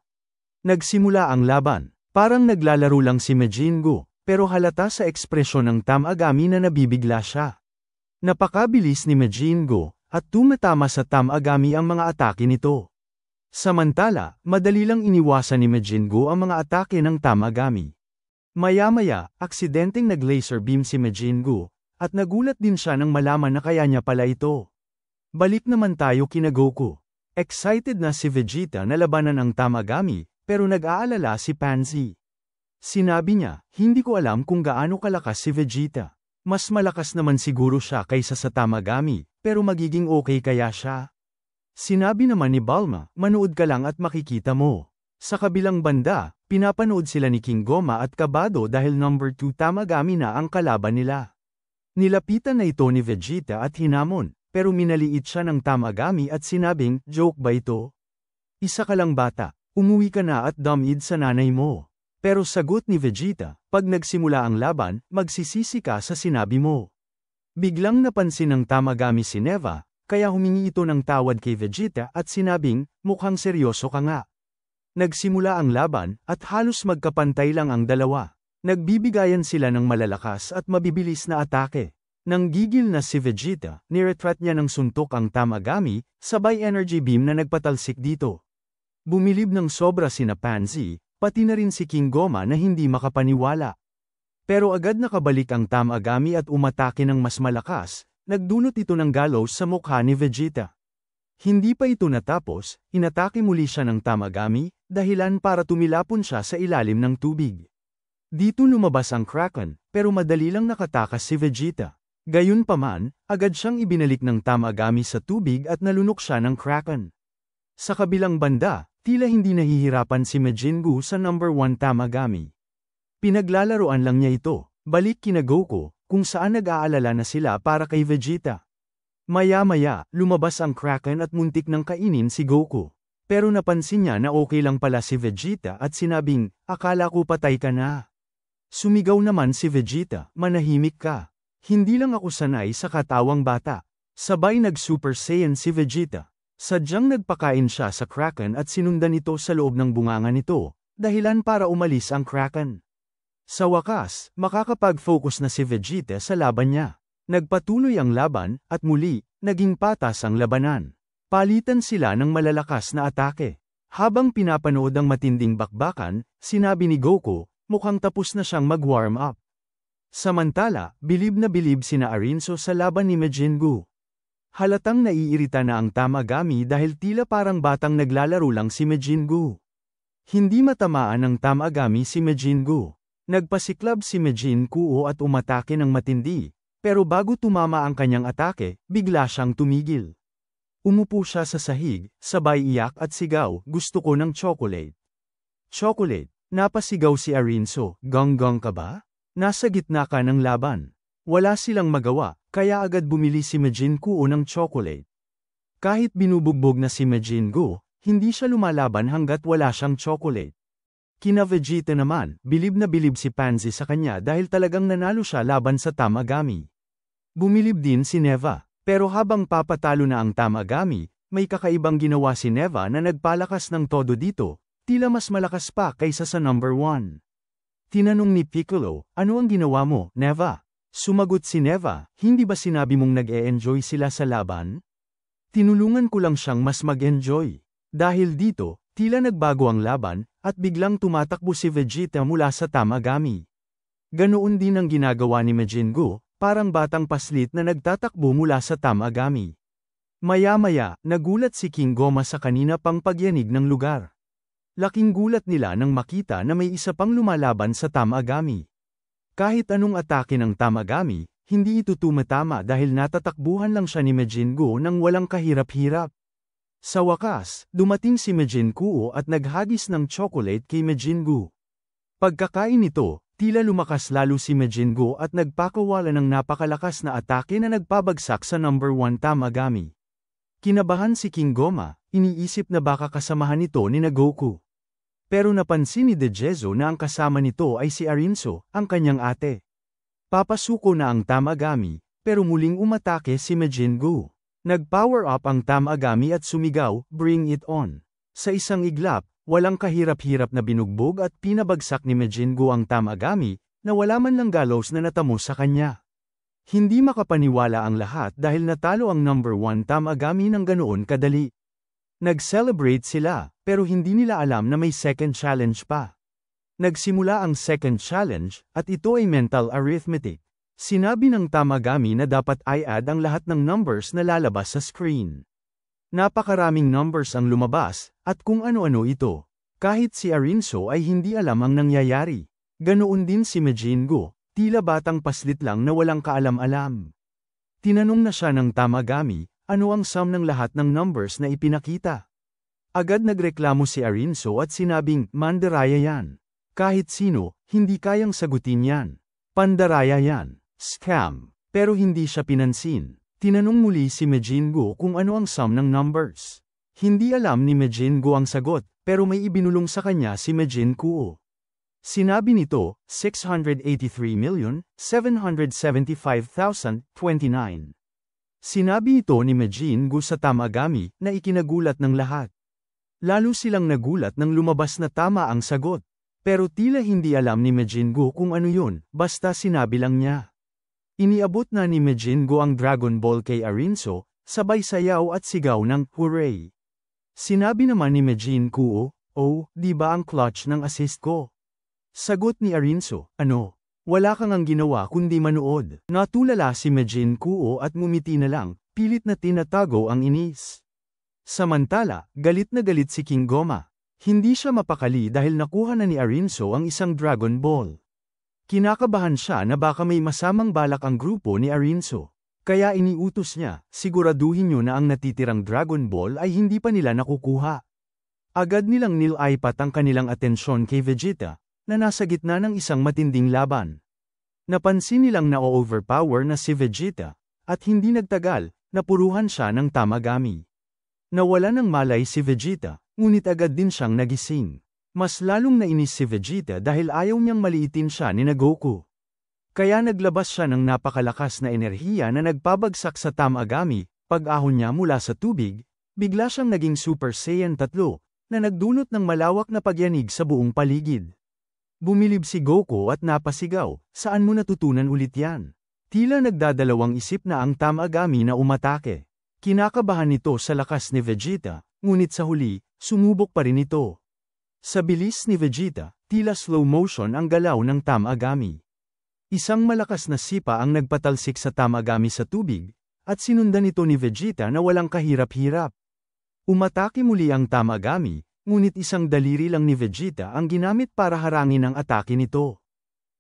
Nagsimula ang laban. Parang naglalaro lang si Majin Buu, pero halata sa ekspresyon ng Tamagami na nabibigla siya. Napakabilis ni Majin Buu, at tumatama sa Tamagami ang mga atake nito. Samantala, madali lang iniwasan ni Majin Buu ang mga atake ng Tamagami. Maya-maya, aksidenteng nag-laser beam si Majin Buu, at nagulat din siya nang malaman na kaya niya pala ito. Balik naman tayo kina Goku. Excited na si Vegeta na labanan ang Tamagami, pero nag-aalala si Pansy. Sinabi niya, hindi ko alam kung gaano kalakas si Vegeta. Mas malakas naman siguro siya kaysa sa Tamagami, pero magiging okay kaya siya? Sinabi naman ni Bulma, manood ka lang at makikita mo. Sa kabilang banda, pinapanood sila ni King Goma at kabado dahil number 2 Tamagami na ang kalaban nila. Nilapitan na ito ni Vegeta at hinamon, pero minaliit siya ng Tamagami at sinabing, joke ba ito? Isa ka lang bata, umuwi ka na at dumid sa nanay mo. Pero sagot ni Vegeta, pag nagsimula ang laban, magsisisi ka sa sinabi mo. Biglang napansin ng Tamagami si Neva, kaya humingi ito ng tawad kay Vegeta at sinabing, mukhang seryoso ka nga. Nagsimula ang laban, at halos magkapantay lang ang dalawa. Nagbibigayan sila ng malalakas at mabibilis na atake. Nang gigil na si Vegeta, niretreat niya ng suntok ang Tamagami, sabay energy beam na nagpatalsik dito. Bumilib ng sobra sina Pansy, pati na rin si King Goma na hindi makapaniwala. Pero agad nakabalik ang Tamagami at umatake ng mas malakas, nagdulot ito ng galos sa mukha ni Vegeta. Hindi pa ito natapos, inatake muli siya ng Tamagami, dahilan para tumilapon siya sa ilalim ng tubig. Dito lumabas ang Kraken, pero madali lang nakatakas si Vegeta. Gayunpaman, agad siyang ibinalik ng Tamagami sa tubig at nalunok siya ng Kraken. Sa kabilang banda, tila hindi nahihirapan si Majin Buu sa number 1 Tamagami. Pinaglalaroan lang niya ito, balik kina Goku, kung saan nag-aalala na sila para kay Vegeta. Maya-maya, lumabas ang Kraken at muntik ng kainin si Goku. Pero napansin niya na okay lang pala si Vegeta at sinabing, akala ko patay ka na. Sumigaw naman si Vegeta, manahimik ka. Hindi lang ako sanay sa katawang bata. Sabay nag-Super Saiyan si Vegeta. Sadyang nagpakain siya sa Kraken at sinundan ito sa loob ng bunganga nito, dahilan para umalis ang Kraken. Sa wakas, makakapag-focus na si Vegeta sa laban niya. Nagpatuloy ang laban, at muli, naging patas ang labanan. Palitan sila ng malalakas na atake. Habang pinapanood ang matinding bakbakan, sinabi ni Goku, mukhang tapos na siyang mag-warm up. Samantala, bilib na bilib sina Arinso sa laban ni Majin Buu. Halatang naiirita na ang Tamagami dahil tila parang batang naglalaro lang si Majin-Gu. Hindi matamaan ng Tamagami si Majin-Gu. Nagpasiklab si Majin-Gu at umatake ng matindi, pero bago tumama ang kanyang atake, bigla siyang tumigil. Umupo siya sa sahig, sabay iyak at sigaw, "Gusto ko ng chocolate." "Chocolate?" Napasigaw si Arinso, "Gonggong ka ba? Nasa gitna ka ng laban." Wala silang magawa, kaya agad bumili si Majin-Gu ng chocolate. Kahit binubugbog na si Majin-Gu, hindi siya lumalaban hanggat wala siyang chocolate. Kina Vegeta naman, bilib na bilib si Pansy sa kanya dahil talagang nanalo siya laban sa Tamagami. Bumilib din si Neva, pero habang papatalo na ang Tamagami, may kakaibang ginawa si Neva na nagpalakas ng todo dito, tila mas malakas pa kaysa sa number 1. Tinanong ni Piccolo, "Ano ang ginawa mo, Neva?" Sumagot si Neva, "Hindi ba sinabi mong nag-e-enjoy sila sa laban? Tinulungan ko lang siyang mas mag-enjoy." Dahil dito, tila nagbago ang laban, at biglang tumatakbo si Vegeta mula sa Tamagami. Ganoon din ang ginagawa ni Majin-Gu, parang batang paslit na nagtatakbo mula sa Tamagami. Maya-maya, nagulat si King Goma sa kanina pang pagyanig ng lugar. Laking gulat nila nang makita na may isa pang lumalaban sa Tamagami. Kahit anong atake ng Tamagami, hindi ito tumatama dahil natatakbuhan lang siya ni Majin-Gu nang walang kahirap-hirap. Sa wakas, dumating si Majin-Gu at naghagis ng chocolate kay Majin-Gu. Pagkakain nito, tila lumakas lalo si Majin-Gu at nagpakawala ng napakalakas na atake na nagpabagsak sa number 1 Tamagami. Kinabahan si King Goma, iniisip na baka kasamahan nito ni Goku. Pero napansin ni Dejezo na ang kasama nito ay si Arinso, ang kanyang ate. Papasuko na ang Tamagami, pero muling umatake si Majin-Gu. Nag-power up ang Tamagami at sumigaw, "Bring it on." Sa isang iglap, walang kahirap-hirap na binugbog at pinabagsak ni Majin-Gu ang Tamagami, na wala man lang galos na natamo sa kanya. Hindi makapaniwala ang lahat dahil natalo ang number 1 Tamagami ng ganoon kadali. Nag-celebrate sila, pero hindi nila alam na may second challenge pa. Nagsimula ang second challenge, at ito ay mental arithmetic. Sinabi ng Tamagami na dapat i-add ang lahat ng numbers na lalabas sa screen. Napakaraming numbers ang lumabas, at kung ano-ano ito. Kahit si Arinso ay hindi alam ang nangyayari. Ganoon din si Majin-Gu, tila batang paslit lang na walang kaalam-alam. Tinanong na siya ng Tamagami, ano ang sum ng lahat ng numbers na ipinakita? Agad nagreklamo si Arinso at sinabing, "Mandaraya yan. Kahit sino, hindi kayang sagutin yan. Pandaraya yan. Scam." Pero hindi siya pinansin. Tinanong muli si Majin-Gu kung ano ang sum ng numbers. Hindi alam ni Majin-Gu ang sagot, pero may ibinulong sa kanya si Majin-Gu. Sinabi nito, 683,775,029. Sinabi ito ni Majin-Gu sa Tamagami na ikinagulat ng lahat. Lalo silang nagulat nang lumabas na tama ang sagot. Pero tila hindi alam ni Majin-Gu kung ano yun, basta sinabi lang niya. Iniabot na ni Majin-Gu ang Dragon Ball kay Arinso, sabay sayaw at sigaw ng "Hooray!" Sinabi naman ni Majin-Gu, "Oh, di ba ang clutch ng assist ko?" Sagot ni Arinso, "Ano? Wala kang ang ginawa kundi manood." Natulala si Majin-Gu at ngumiti na lang, pilit na tinatago ang inis. Samantala, galit na galit si King Goma. Hindi siya mapakali dahil nakuha na ni Arinso ang isang Dragon Ball. Kinakabahan siya na baka may masamang balak ang grupo ni Arinso. Kaya iniutos niya, "Siguraduhin niyo na ang natitirang Dragon Ball ay hindi pa nila nakukuha." Agad nilang nilaipat ang kanilang atensyon kay Vegeta, na nasa gitna ng isang matinding laban. Napansin nilang na-overpower na si Vegeta, at hindi nagtagal, napuruhan siya ng Tamagami. Nawala ng malay si Vegeta, ngunit agad din siyang nagising. Mas lalong nainis si Vegeta dahil ayaw niyang maliitin siya ni Goku. Kaya naglabas siya ng napakalakas na enerhiya na nagpabagsak sa Tamagami, pag-ahon niya mula sa tubig, bigla siyang naging Super Saiyan 3, na nagdulot ng malawak na pagyanig sa buong paligid. Bumilib si Goku at napasigaw, "Saan mo natutunan ulit yan?" Tila nagdadalawang isip na ang Tamagami na umatake. Kinakabahan nito sa lakas ni Vegeta, ngunit sa huli, sumubok pa rin ito. Sa bilis ni Vegeta, tila slow motion ang galaw ng Tamagami. Isang malakas na sipa ang nagpatalsik sa Tamagami sa tubig, at sinundan ito ni Vegeta na walang kahirap-hirap. Umatake muli ang Tamagami, ngunit isang daliri lang ni Vegeta ang ginamit para harangin ang atake nito.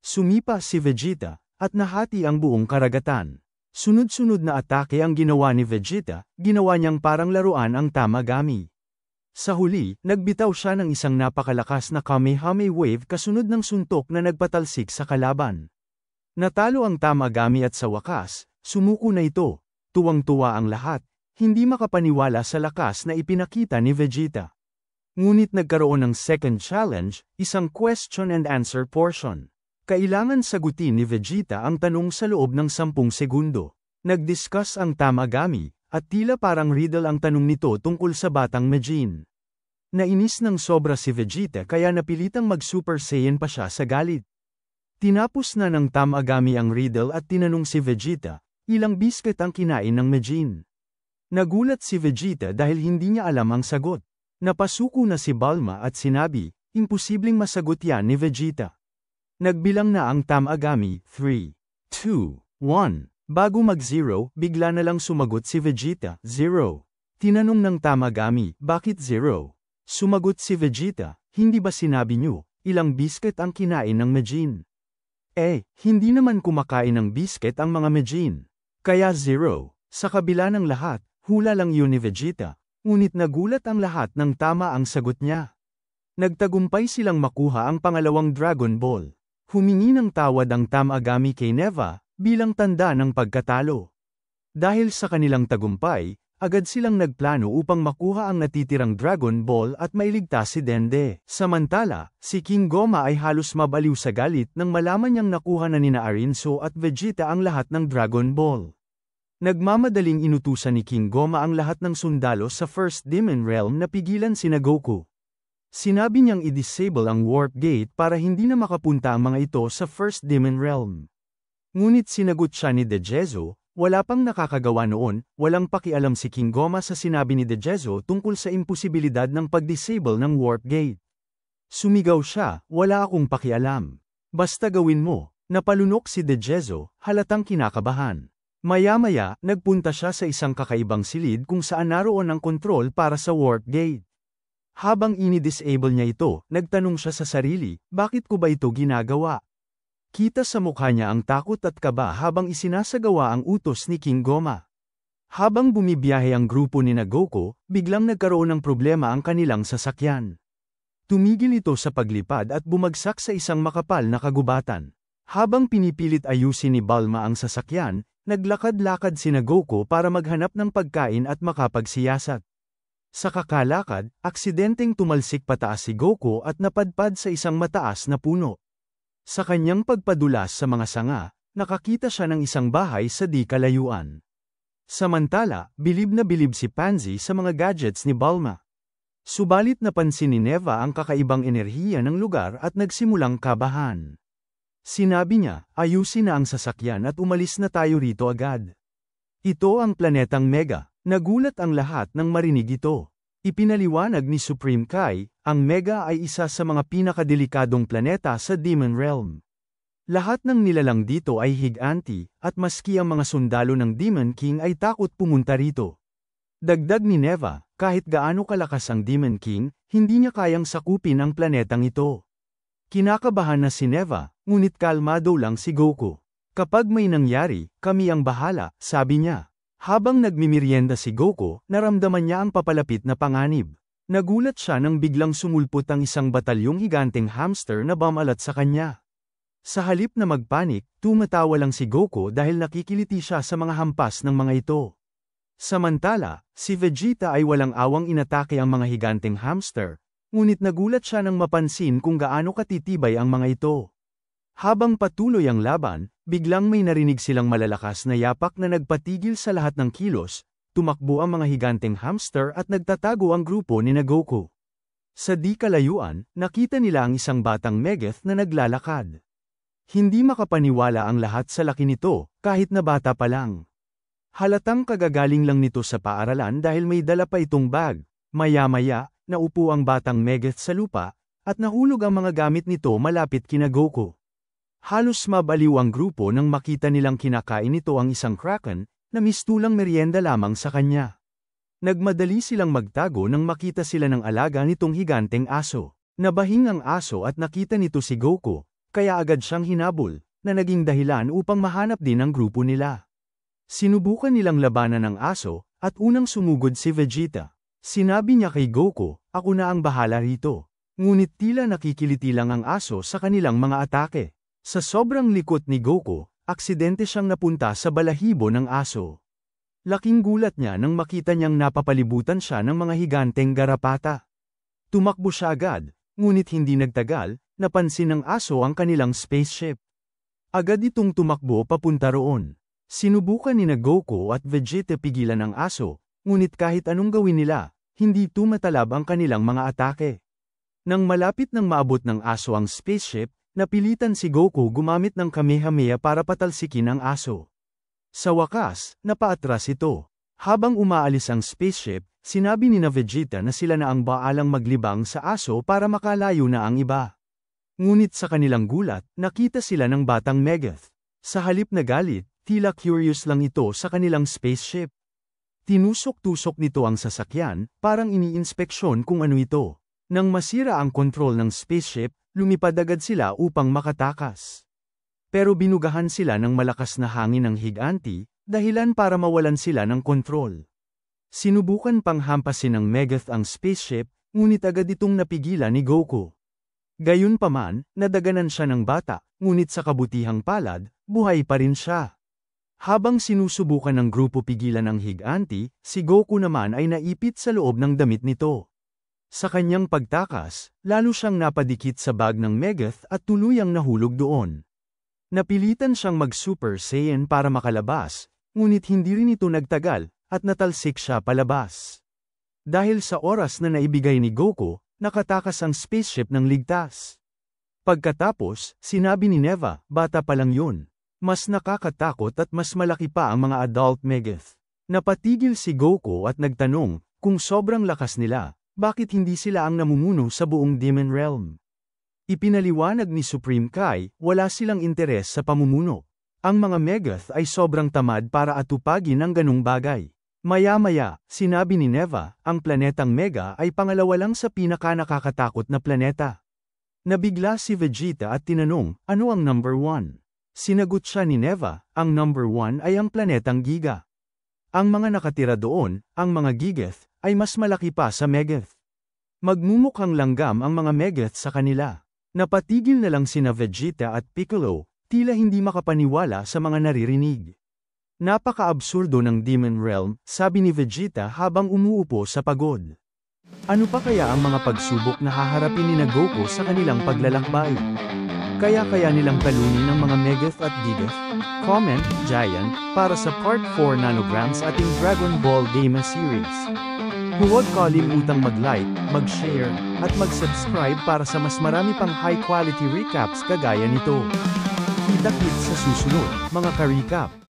Sumipa si Vegeta, at nahati ang buong karagatan. Sunod-sunod na atake ang ginawa ni Vegeta, ginawa niyang parang laruan ang Tamagami. Sa huli, nagbitaw siya ng isang napakalakas na Kamehameha Wave kasunod ng suntok na nagpatalsik sa kalaban. Natalo ang Tamagami at sa wakas, sumuko na ito. Tuwang-tuwa ang lahat, hindi makapaniwala sa lakas na ipinakita ni Vegeta. Ngunit nagkaroon ng second challenge, isang question and answer portion. Kailangan sagutin ni Vegeta ang tanong sa loob ng 10 segundo. Nag-discuss ang Tamagami, at tila parang riddle ang tanong nito tungkol sa batang Majin. Nainis ng sobra si Vegeta kaya napilitang mag-Super Saiyan pa siya sa galit. Tinapos na ng Tamagami ang riddle at tinanong si Vegeta, ilang biscuit ang kinain ng Majin. Nagulat si Vegeta dahil hindi niya alam ang sagot. Napasuko na si Bulma at sinabi, imposibleng masagot yan ni Vegeta. Nagbilang na ang Tamagami, 3, 2, 1. Bago mag-0, bigla na lang sumagot si Vegeta, 0. Tinanong ng Tamagami, bakit 0? Sumagot si Vegeta, hindi ba sinabi niyo, ilang biscuit ang kinain ng Majin? Hindi naman kumakain ng biscuit ang mga Majin. Kaya 0. Sa kabila ng lahat, hula lang yun ni Vegeta. Ngunit nagulat ang lahat ng tama ang sagot niya. Nagtagumpay silang makuha ang pangalawang Dragon Ball. Humingi ng tawad ang Tamagami kay Neva, bilang tanda ng pagkatalo. Dahil sa kanilang tagumpay, agad silang nagplano upang makuha ang natitirang Dragon Ball at mailigtas si Dende. Samantala, si King Goma ay halos mabaliw sa galit nang malaman niyang nakuha na nina Arinso at Vegeta ang lahat ng Dragon Ball. Nagmamadaling inutusan ni King Goma ang lahat ng sundalo sa First Demon Realm na pigilan sina Goku. Sinabi niyang i-disable ang Warp Gate para hindi na makapunta ang mga ito sa First Demon Realm. Ngunit sinagot siya ni Dejezo, wala pang nakakagawa noon, walang pakialam si King Goma sa sinabi ni Dejezo tungkol sa imposibilidad ng pag-disable ng Warp Gate. Sumigaw siya, wala akong pakialam. Basta gawin mo. Napalunok si Dejezo, halatang kinakabahan. Maya-maya, nagpunta siya sa isang kakaibang silid kung saan naroon ang kontrol para sa Warp Gate. Habang ini-disable niya ito, nagtanong siya sa sarili, bakit ko ba ito ginagawa? Kita sa mukha niya ang takot at kaba habang isinasagawa ang utos ni King Goma. Habang bumibiyahe ang grupo ni Goku, biglang nagkaroon ng problema ang kanilang sasakyan. Tumigil ito sa paglipad at bumagsak sa isang makapal na kagubatan. Habang pinipilit ayusin ni Bulma ang sasakyan, naglakad-lakad si Goku para maghanap ng pagkain at makapagsiyasat. Sa kakalakad, aksidenteng tumalsik pataas si Goku at napadpad sa isang mataas na puno. Sa kanyang pagpadulas sa mga sanga, nakakita siya ng isang bahay sa di kalayuan. Samantala, bilib na bilib si Pansy sa mga gadgets ni Bulma. Subalit napansin ni Neva ang kakaibang enerhiya ng lugar at nagsimulang kabahan. Sinabi niya, ayusin na ang sasakyan at umalis na tayo rito agad. Ito ang planetang Mega. Nagulat ang lahat nang marinig ito. Ipinaliwanag ni Supreme Kai, ang Mega ay isa sa mga pinakadelikadong planeta sa Demon Realm. Lahat ng nilalang dito ay higanti, at maski ang mga sundalo ng Demon King ay takot pumunta rito. Dagdag ni Neva, kahit gaano kalakas ang Demon King, hindi niya kayang sakupin ang planetang ito. Kinakabahan na si Neva, ngunit kalmado lang si Goku. Kapag may nangyari, kami ang bahala, sabi niya. Habang nagmimerienda si Goku, naramdaman niya ang papalapit na panganib. Nagulat siya nang biglang sumulpot ang isang batalyong higanteng hamster na bumalat sa kanya. Sa halip na magpanik, tumatawa lang si Goku dahil nakikiliti siya sa mga hampas ng mga ito. Samantala, si Vegeta ay walang awang inatake ang mga higanteng hamster, ngunit nagulat siya nang mapansin kung gaano katitibay ang mga ito. Habang patuloy ang laban, biglang may narinig silang malalakas na yapak na nagpatigil sa lahat ng kilos, tumakbo ang mga higanteng hamster at nagtatago ang grupo ni Goku. Sa di kalayuan, nakita nila ang isang batang Megath na naglalakad. Hindi makapaniwala ang lahat sa laki nito, kahit na bata pa lang. Halatang kagagaling lang nito sa paaralan dahil may dala pa itong bag. Maya-maya, naupo ang batang Megath sa lupa, at nahulog ang mga gamit nito malapit kina Goku. Halos mabaliw ang grupo nang makita nilang kinakain nito ang isang Kraken, na mistulang merienda lamang sa kanya. Nagmadali silang magtago nang makita sila ng alaga nitong higanteng aso. Nabahing ang aso at nakita nito si Goku, kaya agad siyang hinabol, na naging dahilan upang mahanap din ang grupo nila. Sinubukan nilang labanan ang aso, at unang sumugod si Vegeta. Sinabi niya kay Goku, "Ako na ang bahala rito." Ngunit tila nakikiliti lang ang aso sa kanilang mga atake. Sa sobrang likot ni Goku, aksidente siyang napunta sa balahibo ng aso. Laking gulat niya nang makita niyang napapalibutan siya ng mga higanteng garapata. Tumakbo siya agad, ngunit hindi nagtagal, napansin ng aso ang kanilang spaceship. Agad itong tumakbo papunta roon. Sinubukan ni Goku at Vegeta pigilan ang aso, ngunit kahit anong gawin nila, hindi tumatalab ang kanilang mga atake. Nang malapit nang maabot ng aso ang spaceship, napilitan si Goku gumamit ng Kamehameha para patalsikin ang aso. Sa wakas, napaatras ito. Habang umaalis ang spaceship, sinabi ni Vegeta na sila na ang baalang maglibang sa aso para makalayo na ang iba. Ngunit sa kanilang gulat, nakita sila ng batang Megath. Sa halip na galit, tila curious lang ito sa kanilang spaceship. Tinusok-tusok nito ang sasakyan, parang iniinspeksyon kung ano ito. Nang masira ang kontrol ng spaceship, lumipad agad sila upang makatakas. Pero binugahan sila ng malakas na hangin ng higanti, dahilan para mawalan sila ng kontrol. Sinubukan pang hampasin ng Megath ang spaceship, ngunit agad itong napigilan ni Goku. Gayunpaman, nadaganan siya ng bata, ngunit sa kabutihang palad, buhay pa rin siya. Habang sinusubukan ng grupo pigilan ang higanti, si Goku naman ay naipit sa loob ng damit nito. Sa kanyang pagtakas, lalo siyang napadikit sa bag ng Megath at tuluyang nahulog doon. Napilitan siyang mag-Super Saiyan para makalabas, ngunit hindi rin ito nagtagal, at natalsik siya palabas. Dahil sa oras na naibigay ni Goku, nakatakas ang spaceship ng ligtas. Pagkatapos, sinabi ni Neva, "Bata pa lang yun. Mas nakakatakot at mas malaki pa ang mga adult Megath." Napatigil si Goku at nagtanong, kung sobrang lakas nila, bakit hindi sila ang namumuno sa buong Demon Realm? Ipinaliwanag ni Supreme Kai, wala silang interes sa pamumuno. Ang mga Megath ay sobrang tamad para atupagin ang ganung bagay. Maya-maya, sinabi ni Neva, ang planetang Mega ay pangalawa lang sa pinaka-nakakatakot na planeta. Nabigla si Vegeta at tinanong, ano ang number 1? Sinagot siya ni Neva, ang number 1 ay ang planetang Giga. Ang mga nakatira doon, ang mga Gigath, ay mas malaki pa sa Megath. Magmumukhang langgam ang mga Megath sa kanila. Napatigil na lang sina Vegeta at Piccolo, tila hindi makapaniwala sa mga naririnig. Napaka-absurdo ng Demon Realm, sabi ni Vegeta habang umuupo sa pagod. Ano pa kaya ang mga pagsubok na haharapin ni Goku sa kanilang paglalakbay? Kaya nilang talunin ang mga Megath at Gigath? Comment, Giant, para sa Part 4 Nanograms ating Dragon Ball Daima series. Huwag kalimutang mag-like, mag-share, at mag-subscribe para sa mas marami pang high-quality recaps kagaya nito. Kita-kits sa susunod, mga ka-recap.